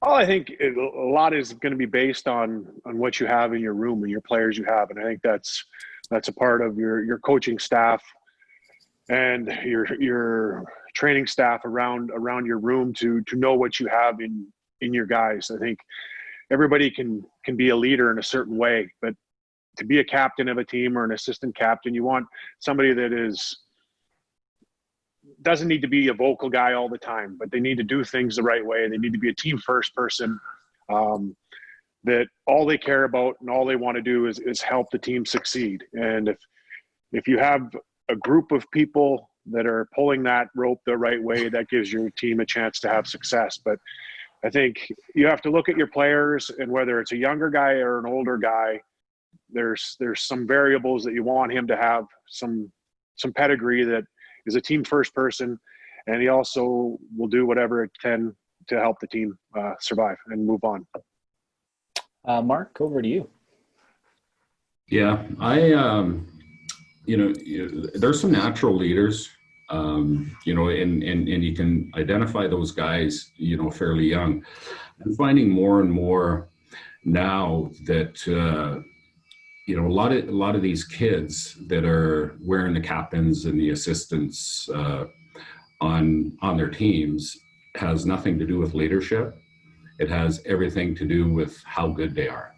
Well, I think a lot is going to be based on what you have in your room and your players you have, and I think that's a part of your coaching staff and your training staff around your room to know what you have in your guys. I think everybody can be a leader in a certain way, but to be a captain of a team or an assistant captain, you want somebody that doesn't need to be a vocal guy all the time, but they need to do things the right way. They need to be a team first person, that all they care about and all they want to do is help the team succeed. And if you have a group of people that are pulling that rope the right way, that gives your team a chance to have success. But I think you have to look at your players, and whether it's a younger guy or an older guy, there's some variables that you want him to have, some pedigree, that is a team first person, and he also will do whatever it can to help the team survive and move on. Mark, over to you. Yeah, there's some natural leaders, and you can identify those guys, fairly young. I'm finding more and more now that, a lot of these kids that are wearing the captains and the assistants on their teams has nothing to do with leadership. It has everything to do with how good they are.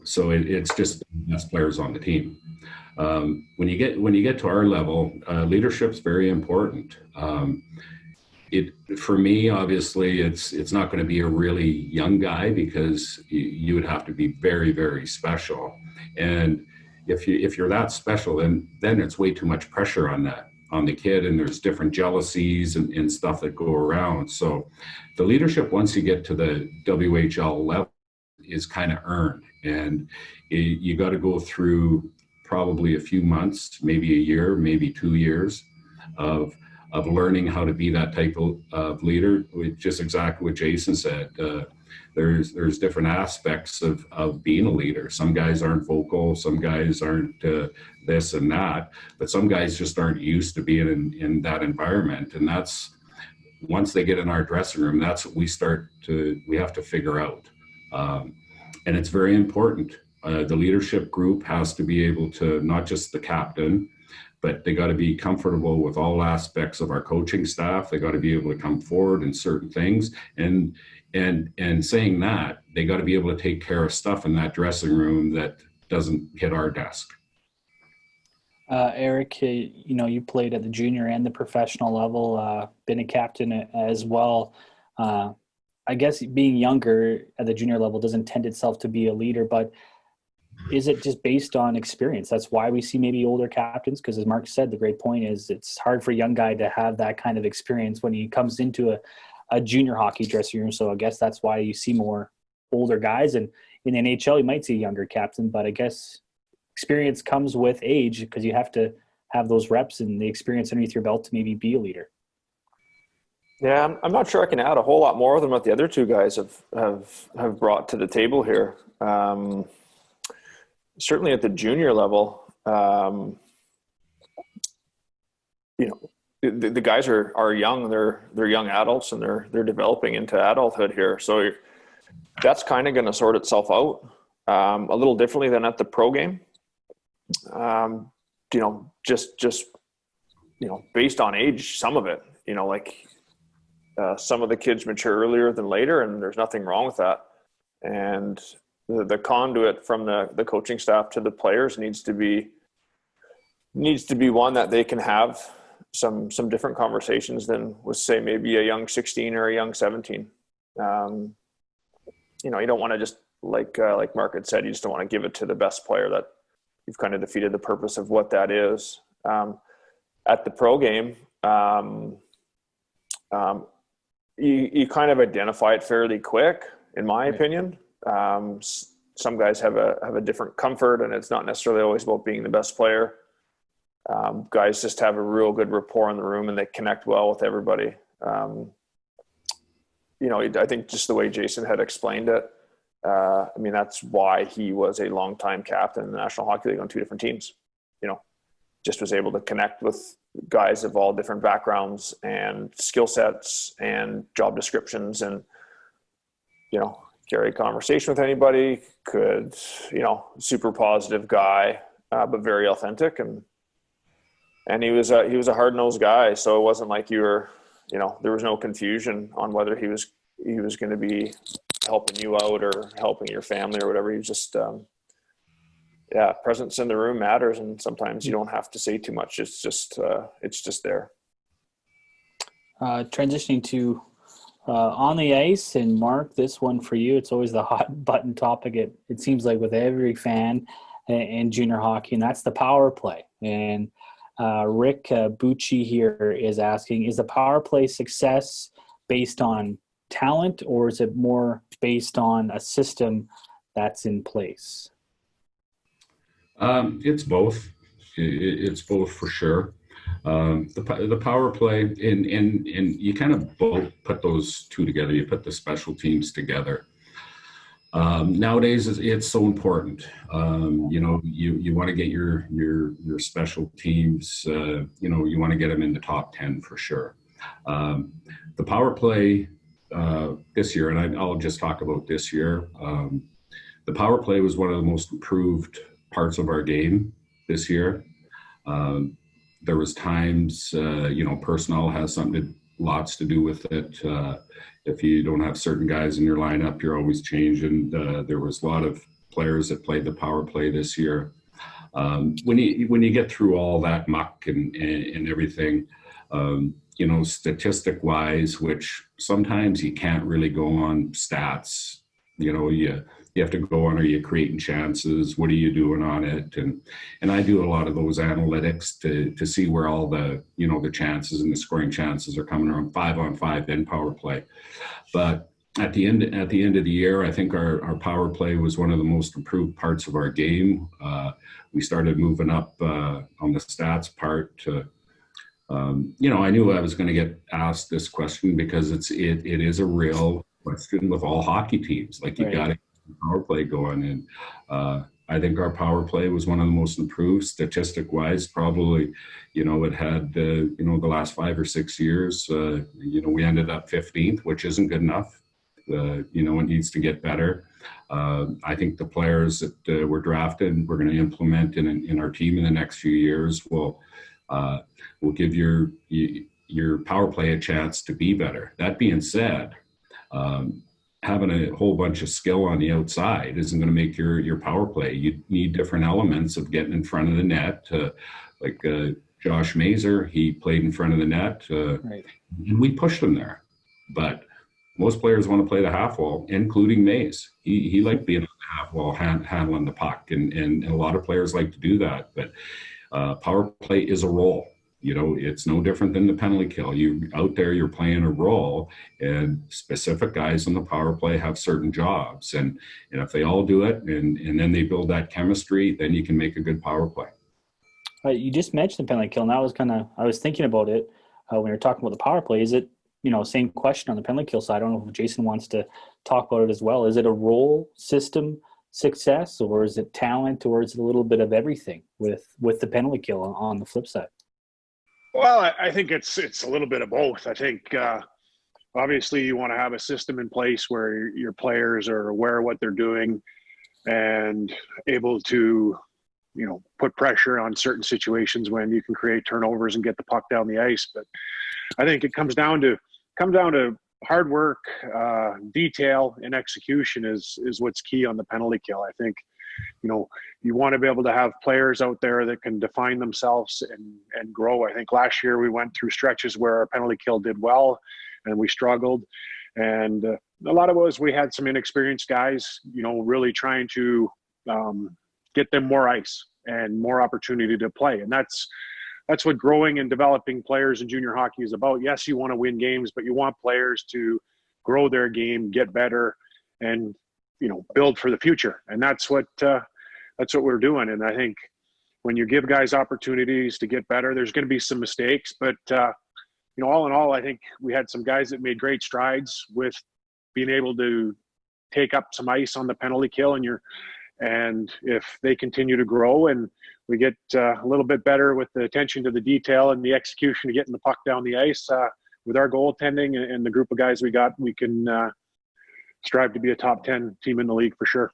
So it's just the best players on the team. When you get to our level, leadership's very important. For me, obviously, it's not going to be a really young guy, because you would have to be very, very special. And if you're that special, then it's way too much pressure on the kid, and there's different jealousies and stuff that go around. So the leadership, once you get to the WHL level, is kind of earned, and you got to go through probably a few months, maybe a year, maybe 2 years of learning how to be that type of leader. Just exactly what Jason said. There's different aspects of being a leader. Some guys aren't vocal, some guys aren't this and that, but some guys just aren't used to being in that environment. And that's, once they get in our dressing room, that's what we have to figure out. And it's very important. The leadership group has to be able to, not just the captain, but they got to be comfortable with all aspects of our coaching staff. They got to be able to come forward in certain things. And saying that, they got to be able to take care of stuff in that dressing room that doesn't hit our desk. Eric, you played at the junior and the professional level, been a captain as well. I guess being younger at the junior level doesn't tend itself to be a leader, but is it just based on experience? That's why we see maybe older captains, because as Mark said, the great point is it's hard for a young guy to have that kind of experience when he comes into a junior hockey dressing room. So I guess that's why you see more older guys. And in the NHL, you might see a younger captain, but I guess experience comes with age, because you have to have those reps and the experience underneath your belt to maybe be a leader. Yeah, I'm not sure I can add a whole lot more than what the other two guys have brought to the table here. Certainly at the junior level, the guys are young. They're young adults, and they're developing into adulthood here. So that's kind of going to sort itself out a little differently than at the pro game. Just based on age, some of it. Some of the kids mature earlier than later, and there's nothing wrong with that. And the conduit from the coaching staff to the players needs to be one that they can have some different conversations than with, say, maybe a young 16 or a young 17. You don't want to just like Mark had said, you just don't want to give it to the best player. That you've kind of defeated the purpose of what that is. At the pro game, you kind of identify it fairly quick, in my opinion. Some guys have a different comfort, and it's not necessarily always about being the best player. Guys just have a real good rapport in the room, and they connect well with everybody. I think just the way Jason had explained it, that's why he was a longtime captain in the National Hockey League on 2 different teams. Just was able to connect with guys of all different backgrounds and skill sets and job descriptions, and carry a conversation with anybody. Could super positive guy, but very authentic, and he was a hard-nosed guy. So it wasn't like there was no confusion on whether he was going to be helping you out or helping your family or whatever. He was just yeah, presence in the room matters, and sometimes you don't have to say too much. It's just there. Transitioning to on the ice, and Mark, this one for you. It's always the hot button topic. It seems like with every fan in junior hockey, and that's the power play. And Rick Bucci here is asking, is the power play success based on talent, or is it more based on a system that's in place? It's both. It's both for sure. The power play, and you kind of both put those two together. You put the special teams together. Nowadays, it's so important. You want to get your special teams. You want to get them in the top 10 for sure. The power play this year, and I'll just talk about this year. The power play was one of the most improved parts of our game this year. There was times, personnel has lots to do with it. If you don't have certain guys in your lineup, you're always changing. There was a lot of players that played the power play this year. When you get through all that muck and everything, statistic wise, which sometimes you can't really go on stats. You have to go on, are you creating chances? What are you doing on it? And I do a lot of those analytics to see where all the chances and the scoring chances are coming around 5-on-5 in power play. But at the end of the year, I think our power play was one of the most improved parts of our game. We started moving up on the stats part. I knew I was going to get asked this question because it is a real question with all hockey teams. Like you got to power play going, and I think our power play was one of the most improved statistic wise. Probably, it had the last 5 or 6 years. We ended up 15th, which isn't good enough. It needs to get better. I think the players that were drafted, we're going to implement in our team in the next few years will give your power play a chance to be better. That being said, having a whole bunch of skill on the outside isn't going to make your power play. You need different elements of getting in front of the net. Like Josh Mazer, he played in front of the net, and we pushed him there. But most players want to play the half wall, including Maze. He liked being on the half wall, handling the puck, and a lot of players like to do that. But power play is a role. It's no different than the penalty kill. You out there, you're playing a role, and specific guys on the power play have certain jobs. And if they all do it and then they build that chemistry, then you can make a good power play. You just mentioned the penalty kill, and I was thinking about it when we were talking about the power play. Is it, same question on the penalty kill side? I don't know if Jason wants to talk about it as well. Is it a role system success, or is it talent, or is it a little bit of everything with the penalty kill on the flip side? Well, I think it's a little bit of both. I think obviously you want to have a system in place where your players are aware of what they're doing and able to, put pressure on certain situations when you can create turnovers and get the puck down the ice. But I think it comes down to hard work, detail, and execution is what's key on the penalty kill. I think, you want to be able to have players out there that can define themselves and grow. I think last year we went through stretches where our penalty kill did well and we struggled. And a lot of it was we had some inexperienced guys, really trying to get them more ice and more opportunity to play. And that's what growing and developing players in junior hockey is about. Yes, you want to win games, but you want players to grow their game, get better, and build for the future. And that's what we're doing. And I think when you give guys opportunities to get better, there's going to be some mistakes, but all in all, I think we had some guys that made great strides with being able to take up some ice on the penalty kill. And if they continue to grow and we get a little bit better with the attention to the detail and the execution of getting the puck down the ice, with our goaltending and the group of guys we got, we can strive to be a top 10 team in the league for sure.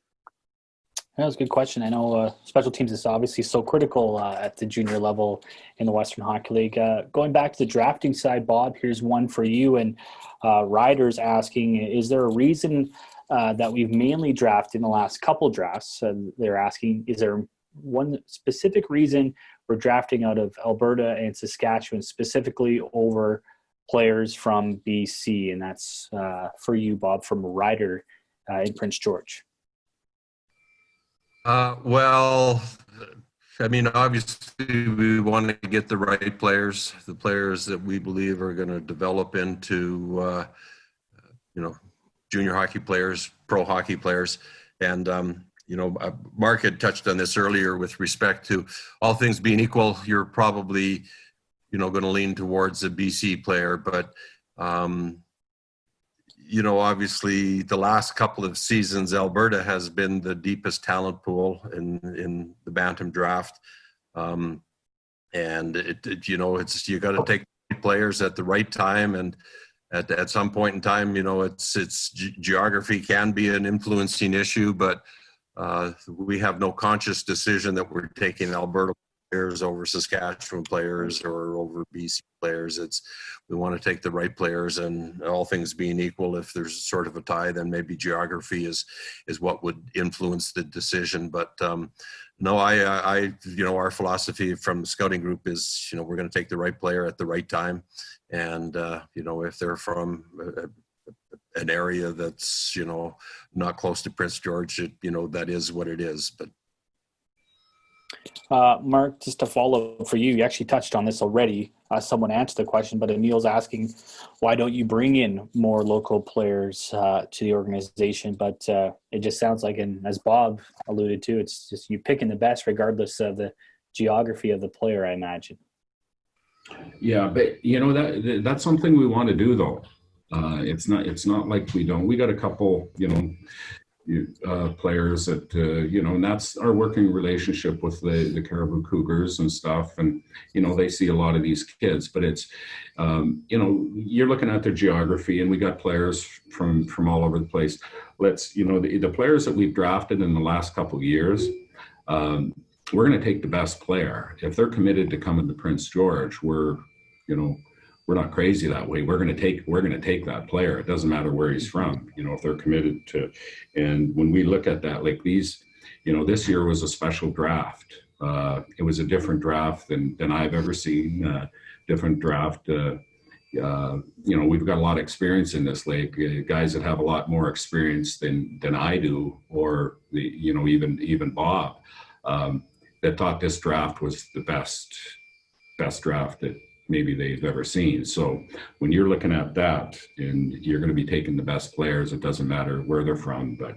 That was a good question. I know special teams is obviously so critical at the junior level in the Western Hockey League. Going back to the drafting side, Bob, here's one for you. And Ryder's asking, is there a reason that we've mainly drafted in the last couple drafts? They're asking, is there one specific reason we're drafting out of Alberta and Saskatchewan specifically over players from BC, and that's for you, Bob, from Ryder in Prince George. Well, I mean, obviously we want to get the right players, the players that we believe are going to develop into, junior hockey players, pro hockey players. And, Mark had touched on this earlier with respect to all things being equal, you're probably, going to lean towards a BC player. But, obviously the last couple of seasons, Alberta has been the deepest talent pool in the Bantam draft. And it's, you got to take players at the right time. And at some point in time, it's geography can be an influencing issue, but we have no conscious decision that we're taking Alberta players over Saskatchewan players or over BC players. We want to take the right players, and all things being equal, if there's sort of a tie, then maybe geography is what would influence the decision. But no, I our philosophy from the scouting group is, we're going to take the right player at the right time. And, if they're from an area that's, not close to Prince George, that is what it is. But Mark, just to follow for you, you actually touched on this already. Someone answered the question, but Emil's asking, why don't you bring in more local players to the organization? But it just sounds like, and as Bob alluded to, it's just you picking the best regardless of the geography of the player, I imagine. Yeah, but that's something we want to do, though. It's not like we don't. We got a couple, players that and that's our working relationship with the Caribou Cougars and stuff, and they see a lot of these kids, but it's you're looking at their geography, and we got players from all over the place. The players that we've drafted in the last couple of years, we're going to take the best player. If they're committed to coming to Prince George, we're not crazy that way. We're going to take that player. It doesn't matter where he's from, if they're committed to. And when we look at that, like these, this year was a special draft. It was a different draft than I've ever seen. Different draft. We've got a lot of experience in this league. Guys that have a lot more experience than I do, or even Bob. That thought this draft was the best draft that maybe they've ever seen. So when you're looking at that, and you're going to be taking the best players, it doesn't matter where they're from. But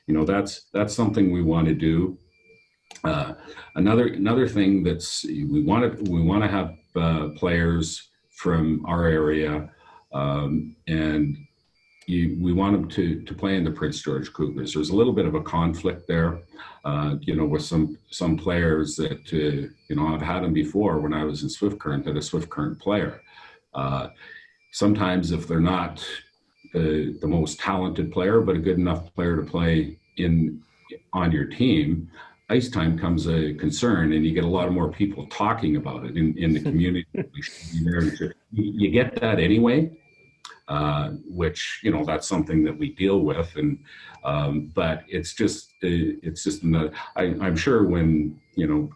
that's something we want to do. Another thing that's we want to have players from our area, and we want them to play in the Prince George Cougars. There's a little bit of a conflict there, with some players that, I've had them before when I was in Swift Current, that a Swift Current player. Sometimes if they're not the most talented player, but a good enough player to play on your team, ice time comes a concern, and you get a lot of more people talking about it in the community. You get that anyway. Which that's something that we deal with, and but it's just another. I'm sure when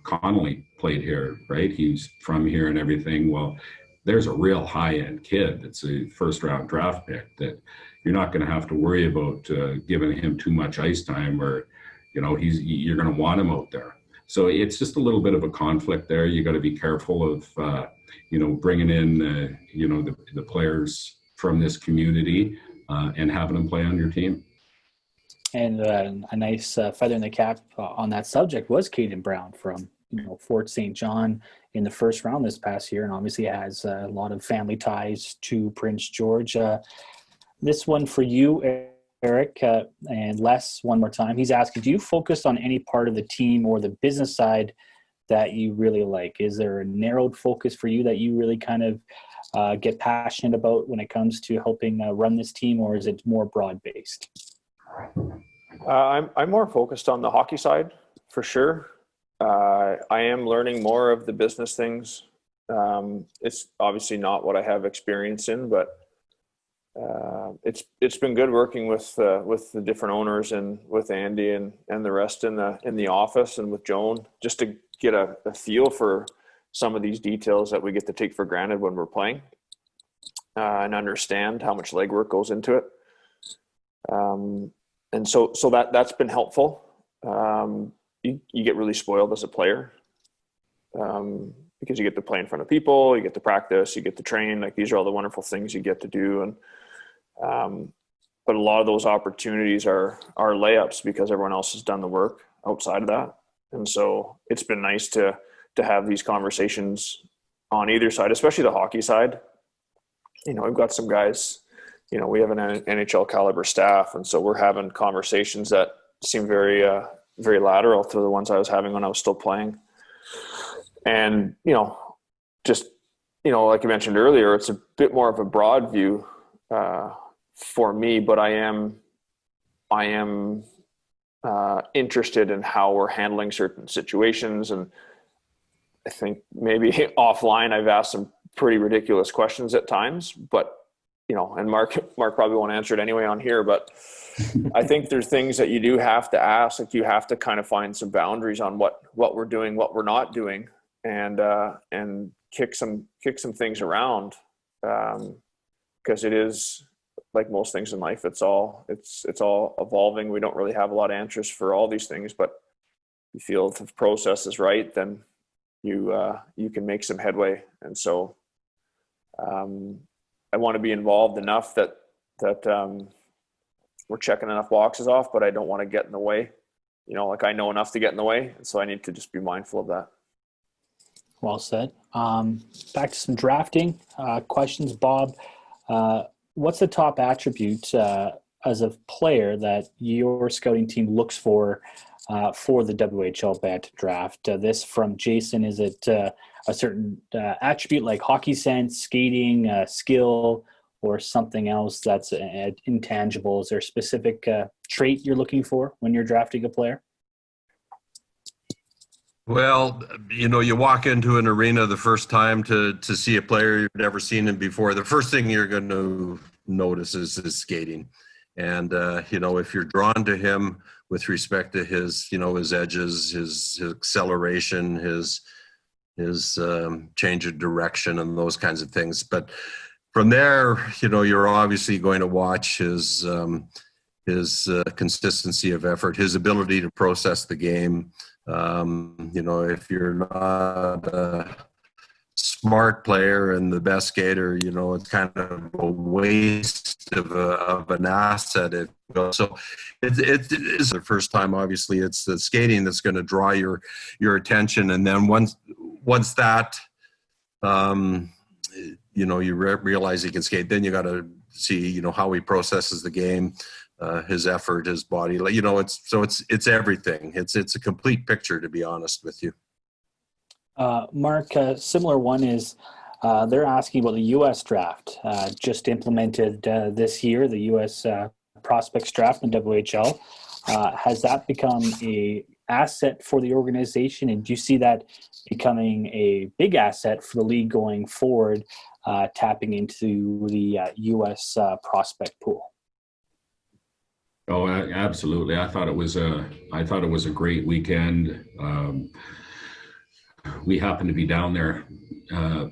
Connolly played here, right? He's from here and everything. Well, there's a real high-end kid that's a first-round draft pick that you're not going to have to worry about giving him too much ice time, or you're going to want him out there. So it's just a little bit of a conflict there. You got to be careful of bringing in the players from this community and having them play on your team. And a nice feather in the cap on that subject was Caden Brown from Fort St. John in the first round this past year, and obviously has a lot of family ties to Prince George. This one for you, Eric, and Les, one more time. He's asking, do you focus on any part of the team or the business side that you really like? Is there a narrowed focus for you that you really kind of get passionate about when it comes to helping run this team, or is it more broad-based? I'm more focused on the hockey side, for sure. I am learning more of the business things. It's obviously not what I have experience in, but it's been good working with the different owners and with Andy and the rest in the office and with Joan, just to get a feel for some of these details that we get to take for granted when we're playing, and understand how much legwork goes into it. And so that's been helpful. You get really spoiled as a player, because you get to play in front of people, you get to practice, you get to train. Like, these are all the wonderful things you get to do. And but a lot of those opportunities are layups because everyone else has done the work outside of that. And so it's been nice to have these conversations on either side, especially the hockey side. We've got some guys, we have an NHL caliber staff. And so we're having conversations that seem very, very lateral to the ones I was having when I was still playing. And, just, like you mentioned earlier, it's a bit more of a broad view for me, but I am interested in how we're handling certain situations. And I think maybe offline I've asked some pretty ridiculous questions at times, but, and Mark probably won't answer it anyway on here, but I think there's things that you do have to ask. Like, you have to kind of find some boundaries on what we're doing, what we're not doing, and kick some things around. Because it is, like most things in life, it's all evolving. We don't really have a lot of answers for all these things, but you feel if the process is right, then you can make some headway. And so I want to be involved enough that we're checking enough boxes off, but I don't want to get in the way. Like, I know enough to get in the way, and so I need to just be mindful of that. Well said. Back to some drafting questions, Bob. What's the top attribute as a player that your scouting team looks for the WHL Bantam draft? This from Jason. Is it a certain attribute like hockey sense, skating, skill, or something else that's intangible? Is there a specific trait you're looking for when you're drafting a player? Well, you walk into an arena the first time to see a player you've never seen him before. The first thing you're going to notice is his skating. And, if you're drawn to him with respect to his edges, his acceleration, his change of direction and those kinds of things. But from there, you're obviously going to watch his consistency of effort, his ability to process the game. If you're not a smart player and the best skater, it's kind of a waste of an asset. So it is the first time. Obviously, it's the skating that's going to draw your attention, and then once that you realize he can skate, then you got to see how he processes the game. His effort, his body, it's everything. It's a complete picture, to be honest with you. Mark, a similar one is they're asking about the U.S. draft just implemented this year, the U.S. prospects draft in WHL. Has that become a asset for the organization, and do you see that becoming a big asset for the league going forward, tapping into the U.S. prospect pool? Oh, absolutely. I thought it was a great weekend. We happened to be down there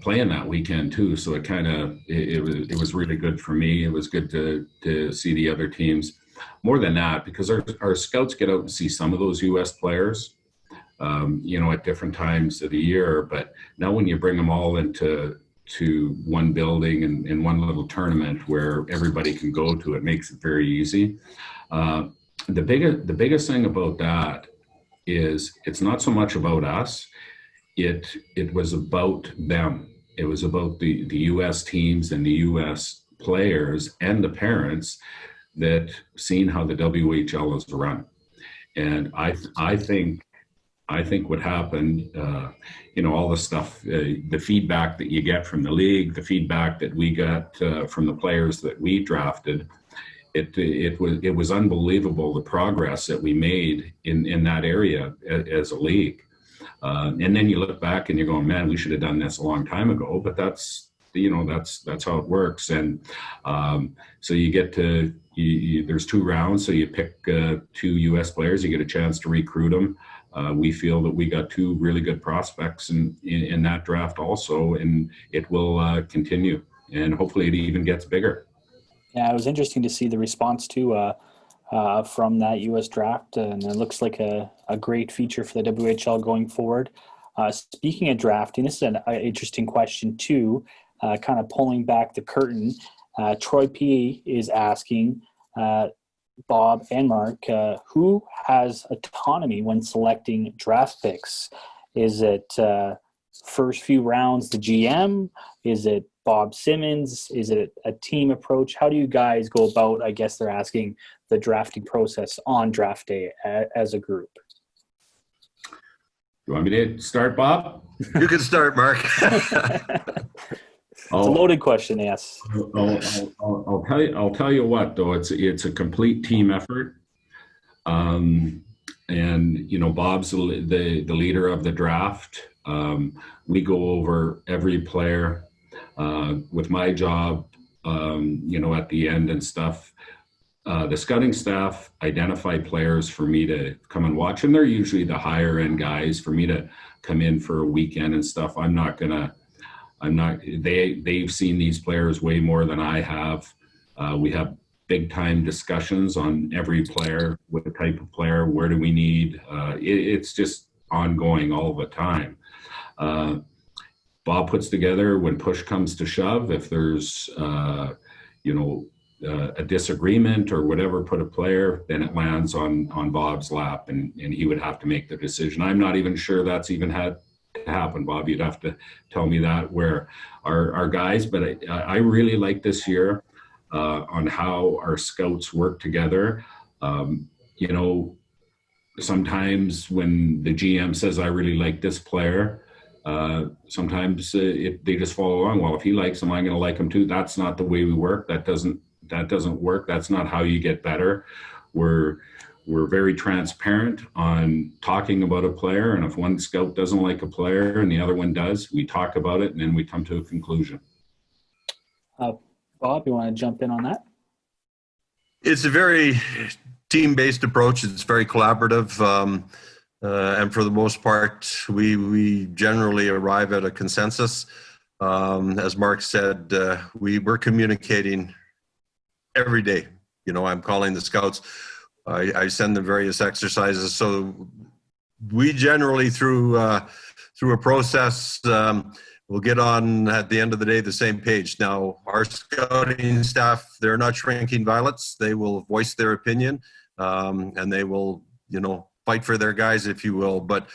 playing that weekend too, so it was really good for me. It was good to see the other teams. More than that, because our scouts get out and see some of those U.S. players, at different times of the year. But now when you bring them all into one building and in one little tournament where everybody can go to, it makes it very easy. The biggest thing about that is it's not so much about us. It was about them. It was about the U.S. teams and the U.S. players and the parents that seen how the WHL is run. And I think what happened, all the stuff, the feedback that you get from the league, the feedback that we got from the players that we drafted, it was unbelievable, the progress that we made in that area as a league. And then you look back and you're going, man, we should have done this a long time ago. But that's that's how it works. And so you get to there's 2 rounds, so you pick 2 U.S. players. You get a chance to recruit them. We feel that we got 2 really good prospects in that draft also, and it will continue, and hopefully it even gets bigger. Yeah, it was interesting to see the response too from that U.S. draft, and it looks like a great feature for the WHL going forward. Speaking of drafting, this is an interesting question too, kind of pulling back the curtain. Troy P. is asking Bob and Mark, who has autonomy when selecting draft picks? Is it first few rounds the GM? Is it Bob Simmonds? Is it a team approach? How do you guys go about, I guess they're asking, the drafting process on draft day as a group? You want me to start, Bob? You can start, Mark. It's a loaded question, yes. I'll tell you what, though, it's a complete team effort. And Bob's the leader of the draft. We go over every player with my job, at the end and stuff. The scouting staff identify players for me to come and watch, and they're usually the higher end guys for me to come in for a weekend and stuff. They've seen these players way more than I have. We have big time discussions on every player, what type of player, where do we need. It's just ongoing all the time. Bob puts together, when push comes to shove, if there's, a disagreement or whatever, put a player, then it lands on Bob's lap, and he would have to make the decision. I'm not even sure that's even had to happen, Bob. You'd have to tell me that, where our guys, but I really like this year on how our scouts work together. Sometimes when the GM says, I really like this player, sometimes they just follow along. Well, if he likes him, I'm going to like him too. That's not the way we work. That doesn't work. That's not how you get better. We're very transparent on talking about a player, and if one scout doesn't like a player and the other one does, we talk about it, and then we come to a conclusion. Bob, you want to jump in on that? It's a very team-based approach. It's very collaborative, and for the most part, we generally arrive at a consensus. As Mark said, we're communicating every day. I'm calling the scouts. I send them various exercises. So we generally, through a process, we'll get on at the end of the day the same page. Now, our scouting staff, they're not shrinking violets. They will voice their opinion, and they will, fight for their guys, if you will. But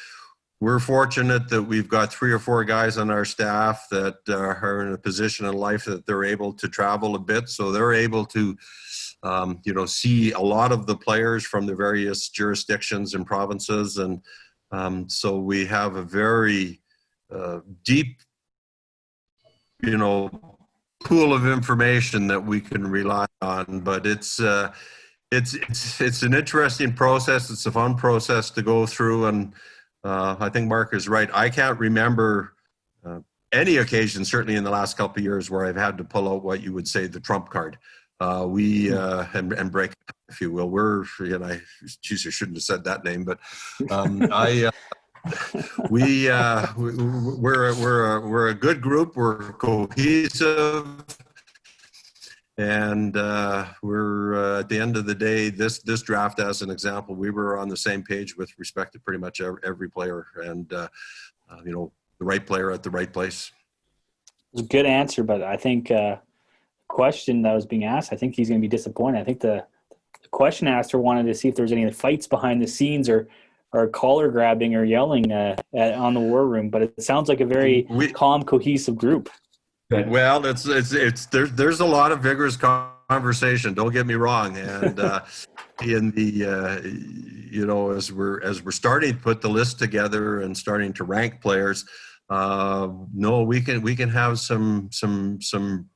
we're fortunate that we've got 3 or 4 guys on our staff that are in a position in life that they're able to travel a bit. So they're able to, see a lot of the players from the various jurisdictions and provinces. And so we have a very deep, pool of information that we can rely on. But it's an interesting process. It's a fun process to go through. And I think Mark is right. I can't remember any occasion, certainly in the last couple of years, where I've had to pull out what you would say the trump card. And break, if you will. I shouldn't have said that name, but we're a good group. We're cohesive, and we're at the end of the day, this draft, as an example, we were on the same page with respect to pretty much every player, and the right player at the right place. It was a good answer, but I think question that was being asked, I think he's going to be disappointed. I think the question asker wanted to see if there was any fights behind the scenes or collar grabbing or yelling on the war room, but it sounds like a very calm, cohesive group. Well, there's a lot of vigorous conversation. Don't get me wrong, and in the as we're starting to put the list together and starting to rank players, we can have some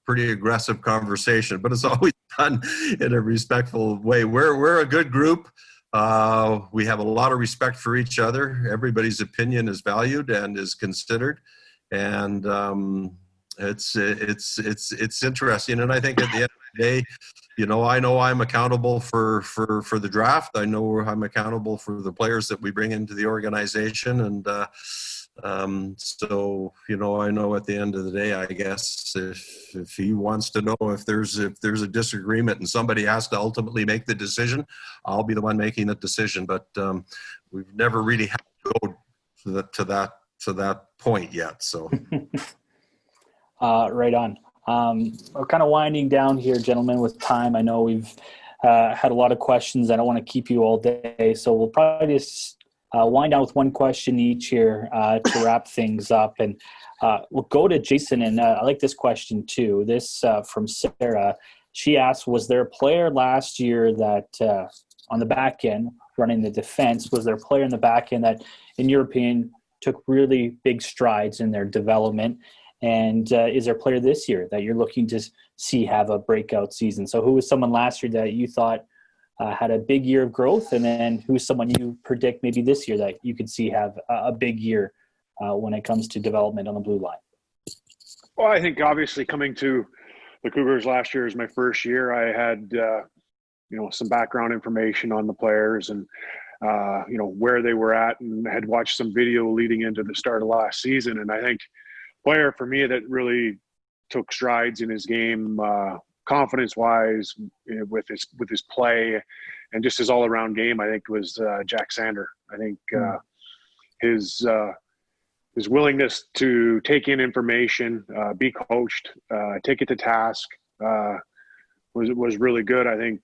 pretty aggressive conversation, but it's always done in a respectful way. We're a good group. We have a lot of respect for each other. Everybody's opinion is valued and is considered, and It's interesting, and I think at the end of the day, I know I'm accountable for the draft. I know I'm accountable for the players that we bring into the organization, and so I know at the end of the day, I guess if he wants to know if there's a disagreement and somebody has to ultimately make the decision, I'll be the one making the decision. But we've never really had to go to that point yet. So. Right on. We're kind of winding down here, gentlemen, with time. I know we've had a lot of questions. I don't want to keep you all day, so we'll probably just wind down with one question each here to wrap things up. And we'll go to Jason, and I like this question too. This from Sarah. She asked, was there a player last year that on the back end, running the defense, was there a player in the back end that, in your opinion, took really big strides in their development? And is there a player this year that you're looking to see have a breakout season? So who was someone last year that you thought had a big year of growth? And then who's someone you predict maybe this year that you could see have a big year when it comes to development on the blue line? Well, I think obviously coming to the Cougars last year is my first year. I had, some background information on the players and, where they were at, and had watched some video leading into the start of last season. And I think player for me that really took strides in his game, confidence-wise, with his play, and just his all-around game, I think was Jack Sander. I think his willingness to take in information, be coached, take it to task, was really good. I think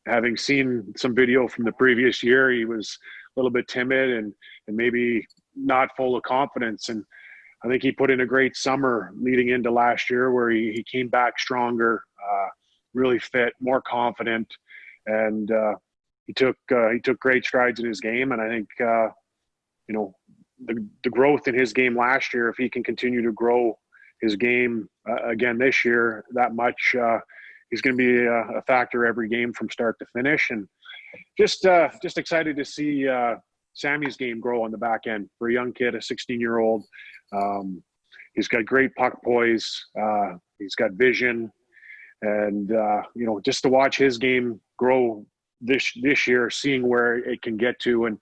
having seen some video from the previous year, he was a little bit timid and maybe not full of confidence. And I think he put in a great summer leading into last year where he came back stronger, really fit, more confident, and he took great strides in his game. And I think the growth in his game last year, if he can continue to grow his game again this year that much, he's going to be a factor every game from start to finish. And just excited to see Sammy's game grow on the back end for a young kid, a 16-year-old. He's got great puck poise. He's got vision, and just to watch his game grow this year, seeing where it can get to, and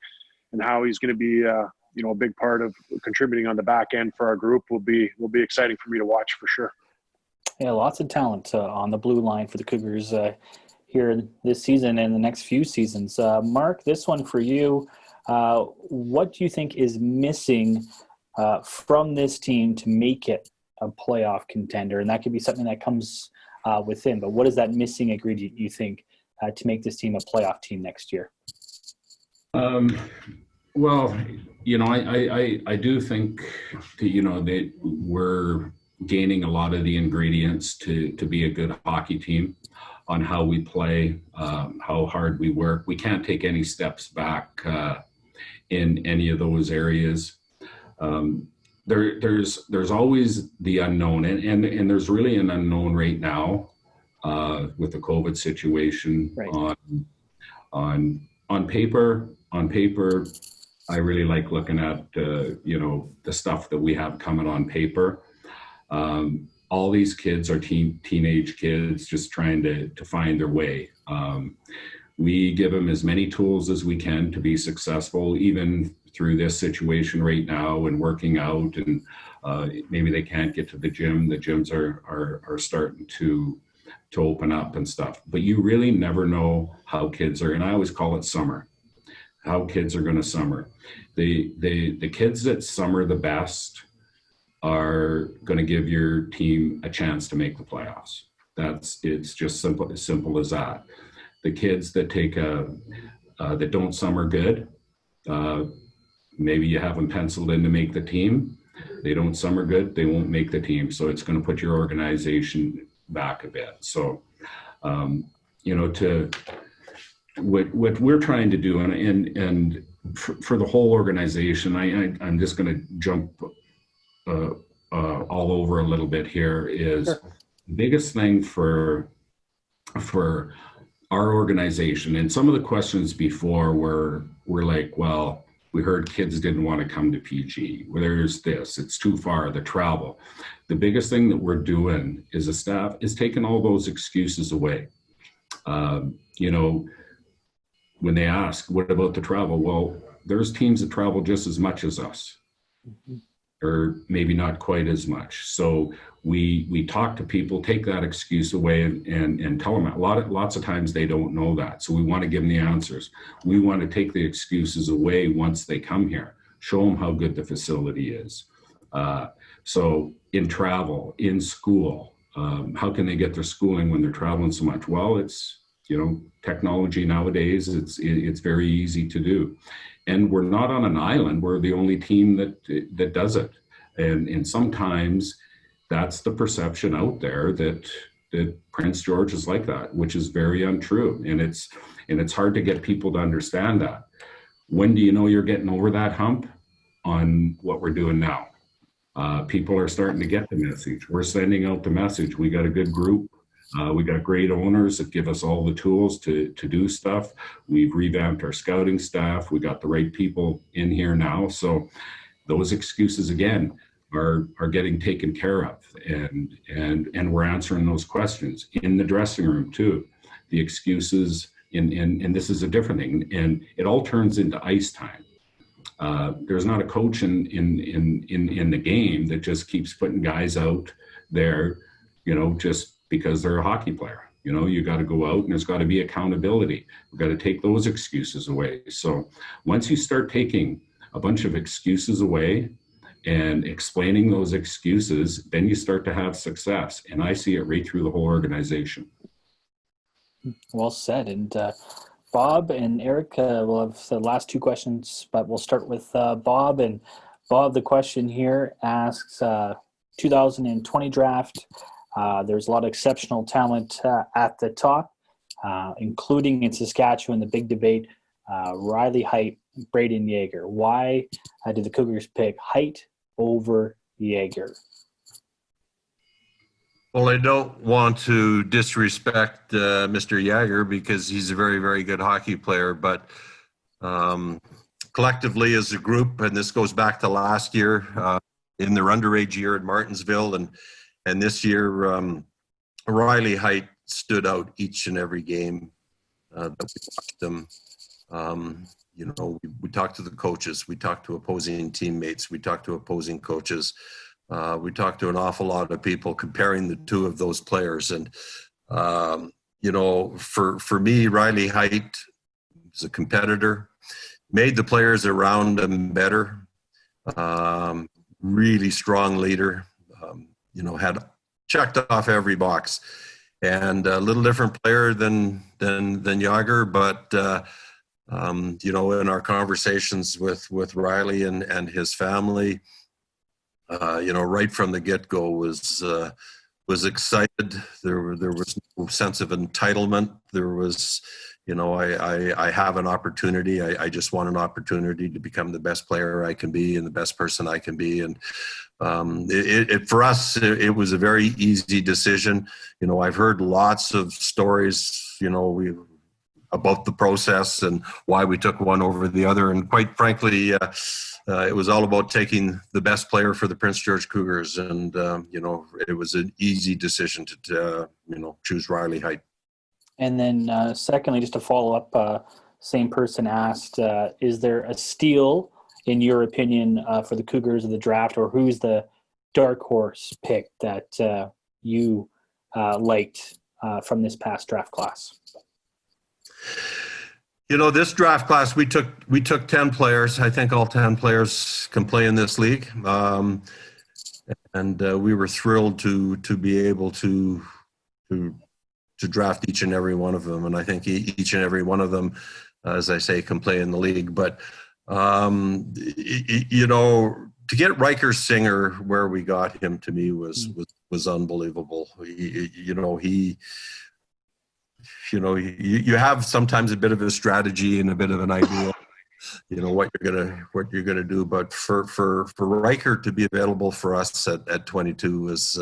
how he's going to be a big part of contributing on the back end for our group will be exciting for me to watch for sure. Yeah, lots of talent on the blue line for the Cougars here this season and the next few seasons. Mark, this one for you. What do you think is missing from this team to make it a playoff contender? And that could be something that comes within, but what is that missing ingredient you think to make this team a playoff team next year? Well, I do think that we're gaining a lot of the ingredients to be a good hockey team on how we play, how hard we work. We can't take any steps back in any of those areas. There's always the unknown, and there's really an unknown right now with the COVID situation. Right. On paper, I really like looking at the stuff that we have coming on paper. All these kids are teenage kids just trying to find their way. We give them as many tools as we can to be successful, even through this situation right now and working out. And maybe they can't get to the gym. The gyms are starting to open up and stuff. But you really never know how kids are, and I always call it summer, how kids are going to summer. The kids that summer the best are going to give your team a chance to make the playoffs. It's just as simple as that. The kids that that don't summer good, maybe you have them penciled in to make the team. They don't summer good, they won't make the team. So it's going to put your organization back a bit. So, to what we're trying to do, and for the whole organization, I'm just going to jump all over a little bit here. Is sure. The biggest thing for our organization, and some of the questions before were like, well, We heard kids didn't want to come to PG. Well, there's this, it's too far, the travel. The biggest thing that we're doing as a staff is taking all those excuses away. You know, when they ask, what about the travel? Well, there's teams that travel just as much as us, or maybe not quite as much. So we talk to people, take that excuse away, and tell them that. Lots of times they don't know that. So we want to give them the answers. We want to take the excuses away once they come here, show them how good the facility is. So in travel, in school, how can they get their schooling when they're traveling so much? Well, it's, you know, technology nowadays, it's very easy to do. And we're not on an island. We're the only team that does it. And sometimes that's the perception out there, that Prince George is like that, which is very untrue. And it's hard to get people to understand that. When do you know you're getting over that hump? On what we're doing now. People are starting to get the message. We're sending out the message. We got a good group. We got great owners that give us all the tools to do stuff. We've revamped our scouting staff. We got the right people in here now. So those excuses, again, are getting taken care of. And we're answering those questions in the dressing room too. The excuses, and this is a different thing. And it all turns into ice time. There's not a coach in the game that just keeps putting guys out there, you know, just because they're a hockey player. You know, you got to go out and there's got to be accountability. We've got to take those excuses away. So once you start taking a bunch of excuses away and explaining those excuses, then you start to have success. And I see it right through the whole organization. Well said. And Bob and Eric, we'll have the last two questions, but we'll start with Bob. And Bob, the question here asks, 2020 draft, there's a lot of exceptional talent at the top, including in Saskatchewan, the big debate, Riley Heidt, Braden Yeager. Why did the Cougars pick Heidt over Yeager? Well, I don't want to disrespect Mr. Yeager because he's a very, very good hockey player, but collectively as a group, and this goes back to last year in their underage year in Martinsville, and this year, Riley Heidt stood out each and every game that we watched them. You know, we talked to the coaches, we talked to opposing teammates, we talked to opposing coaches. We talked to an awful lot of people comparing the two of those players. And, you know, for me, Riley Heidt is a competitor, made the players around him better, really strong leader, you know, had checked off every box, and a little different player than Yeager. But, you know, in our conversations with Riley and his family, you know, right from the get-go was excited. There was no sense of entitlement. There was, you know, I have an opportunity. I just want an opportunity to become the best player I can be and the best person I can be. And for us, it was a very easy decision. You know, I've heard lots of stories, you know, about the process and why we took one over the other. And quite frankly, it was all about taking the best player for the Prince George Cougars. And, you know, it was an easy decision to you know, choose Riley Heidt. And then secondly, just to follow up, same person asked, is there a steal, in your opinion, for the Cougars of the draft, or who's the dark horse pick that you liked from this past draft class? You know, this draft class, we took 10 players. I think all 10 players can play in this league. And we were thrilled to be able to draft each and every one of them. And I think each and every one of them, as I say, can play in the league. But, you know, to get Riker Singer where we got him, to me was unbelievable. You have sometimes a bit of a strategy and a bit of an idea, you know, what you're gonna do. But for Riker to be available for us at 22 is,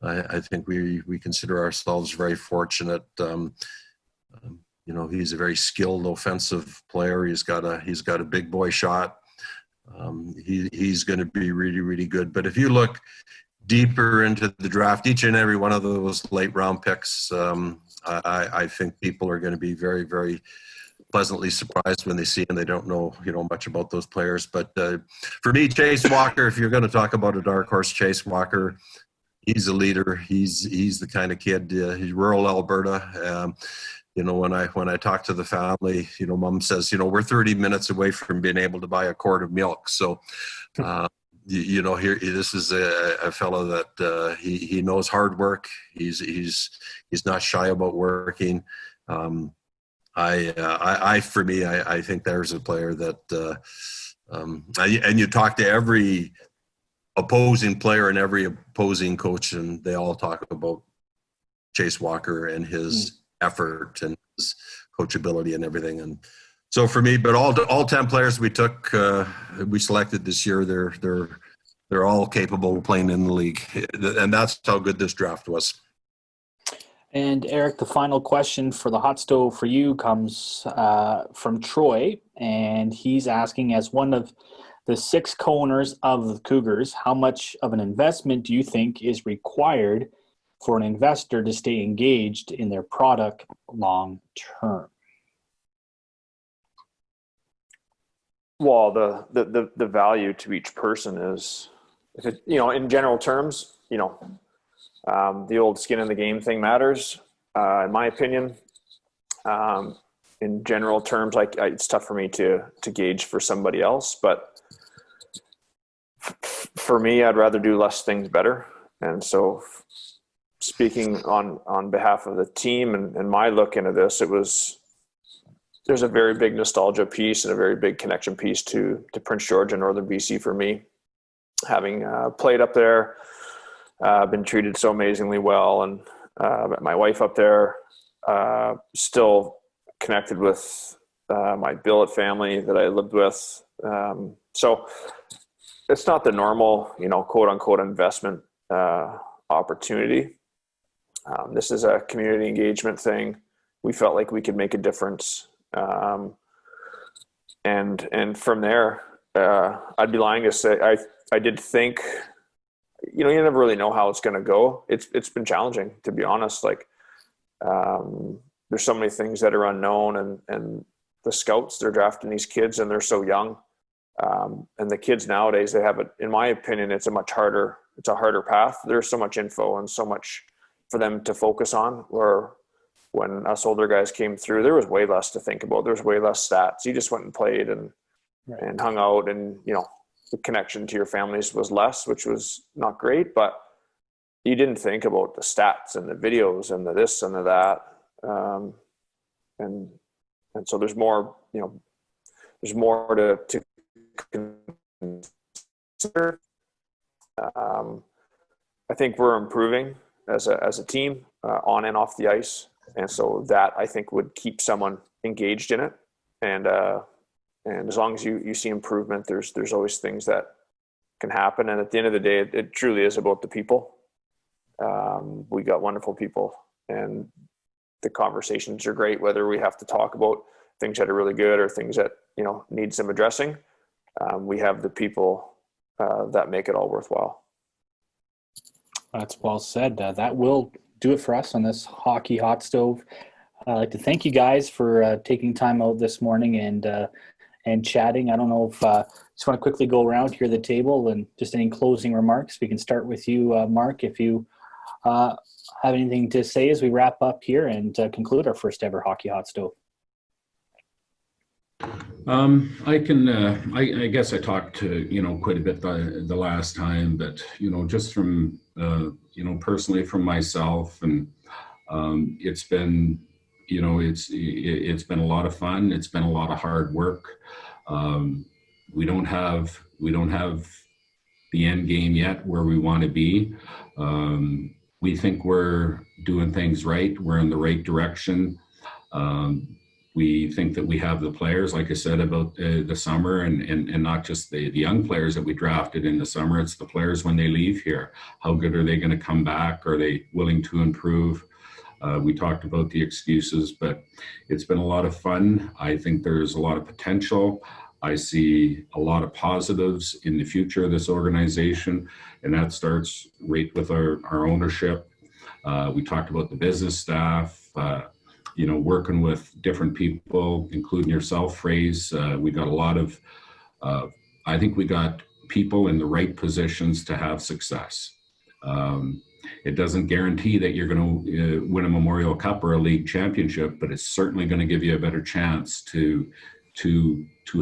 I think we consider ourselves very fortunate. He's a very skilled offensive player. He's got a big boy shot. He's going to be really, really good. But if you look deeper into the draft, each and every one of those late round picks, I think people are going to be very, very pleasantly surprised when they see and they don't know much about those players. But for me, Chase Walker, if you're going to talk about a dark horse, Chase Walker, he's a leader. He's the kind of kid. He's rural Alberta. When I talk to the family, Mom says, we're 30 minutes away from being able to buy a quart of milk. So, here this is a fellow that he knows hard work. He's not shy about working. I think there's a player that, and you talk to every opposing player and every opposing coach, and they all talk about Chase Walker and his effort and his coachability and everything. And so for me, but all 10 players we selected this year, they're all capable of playing in the league, and that's how good this draft was. And Eric, the final question for the hot stove for you comes from Troy, and he's asking, as one of the 6 co-owners of the Cougars, how much of an investment do you think is required for an investor to stay engaged in their product long term? Well, the value to each person is, if it, in general terms, the old skin in the game thing matters, in my opinion. In general terms, it's tough for me to gauge for somebody else, but for me, I'd rather do less things better. And so, speaking on behalf of the team and my look into this, there's a very big nostalgia piece and a very big connection piece to Prince George and Northern BC for me. Having played up there, been treated so amazingly well, and my wife up there, still connected with my billet family that I lived with. So it's not the normal, quote unquote investment opportunity. This is a community engagement thing. We felt like we could make a difference. And from there, I'd be lying to say I did think, you never really know how it's going to go. It's been challenging, to be honest. There's so many things that are unknown, and the scouts, they're drafting these kids and they're so young. And the kids nowadays, they have in my opinion, it's a harder path. There's so much info and so much for them to focus on, where when us older guys came through, there was way less to think about. There was way less stats. You just went and played and hung out, and, the connection to your families was less, which was not great, but you didn't think about the stats and the videos and the this and the that. And so there's more, there's more to consider. I think we're improving as a team, on and off the ice. And so that, I think, would keep someone engaged in it. And as long as you see improvement, there's always things that can happen. And at the end of the day, it truly is about the people. We got wonderful people, and the conversations are great, whether we have to talk about things that are really good or things that, need some addressing. We have the people that make it all worthwhile. That's well said. That will do it for us on this Hockey Hot Stove. I'd like to thank you guys for taking time out this morning and chatting. I don't know if just want to quickly go around here the table and just any closing remarks. We can start with you, Mark, if you have anything to say as we wrap up here and conclude our first ever Hockey Hot Stove. I can, I guess I talked to, quite a bit the last time, but, just from, personally from myself, and it's been, it's been a lot of fun. It's been a lot of hard work. We don't have the end game yet where we want to be. We think we're doing things right. We're in the right direction. We think that we have the players, like I said, about the summer, and not just the young players that we drafted in the summer. It's the players when they leave here. How good are they going to come back? Are they willing to improve? We talked about the excuses, but it's been a lot of fun. I think there's a lot of potential. I see a lot of positives in the future of this organization, and that starts right with our ownership. We talked about the business staff, working with different people, including yourself, Fraser. We got a lot of, I think we got people in the right positions to have success. It doesn't guarantee that you're going to win a Memorial Cup or a league championship, but it's certainly going to give you a better chance to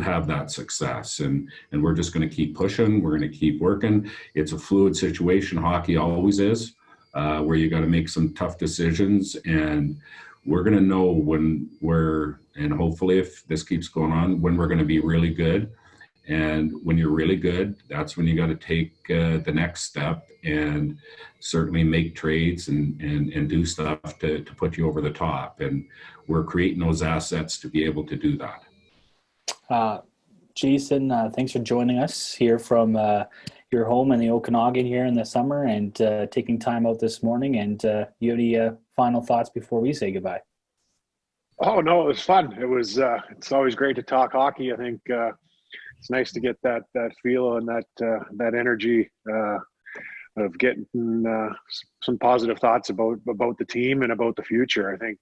have that success. And we're just going to keep pushing. We're going to keep working. It's a fluid situation. Hockey always is, where you got to make some tough decisions. And we're going to know when and hopefully if this keeps going on, when we're going to be really good. And when you're really good, that's when you got to take the next step and certainly make trades and do stuff to put you over the top. And we're creating those assets to be able to do that. Jason, thanks for joining us here from your home in the Okanagan here in the summer and taking time out this morning. And you have any final thoughts before we say goodbye? Oh, no, it was fun. It was, it's always great to talk hockey. I think it's nice to get that feel and that energy of getting some positive thoughts about the team and about the future. I think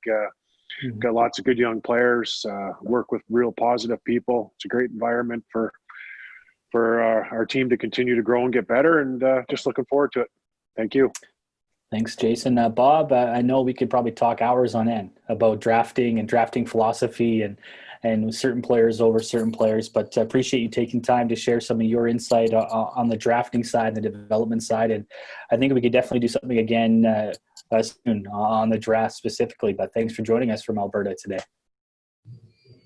got lots of good young players, work with real positive people. It's a great environment for our team to continue to grow and get better, and just looking forward to it. Thank you. Thanks, Jason. Bob, I know we could probably talk hours on end about drafting and drafting philosophy and certain players over certain players, but appreciate you taking time to share some of your insight on the drafting side and the development side. And I think we could definitely do something again soon on the draft specifically, but thanks for joining us from Alberta today.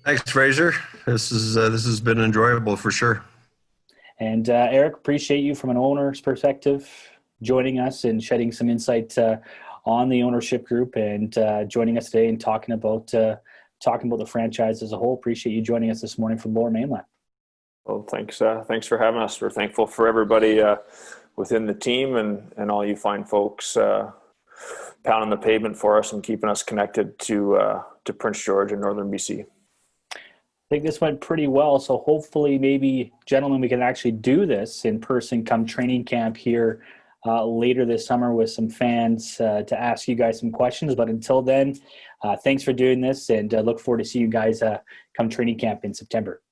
Thanks, Fraser. This has been enjoyable for sure. And Eric, appreciate you from an owner's perspective joining us and shedding some insight on the ownership group and joining us today and talking about the franchise as a whole. Appreciate you joining us this morning from Lower Mainland. Well, thanks for having us. We're thankful for everybody within the team and all you fine folks pounding the pavement for us and keeping us connected to Prince George and Northern BC. I think this went pretty well. So hopefully, maybe, gentlemen, we can actually do this in person come training camp here later this summer with some fans to ask you guys some questions. But until then, thanks for doing this, and look forward to see you guys come training camp in September.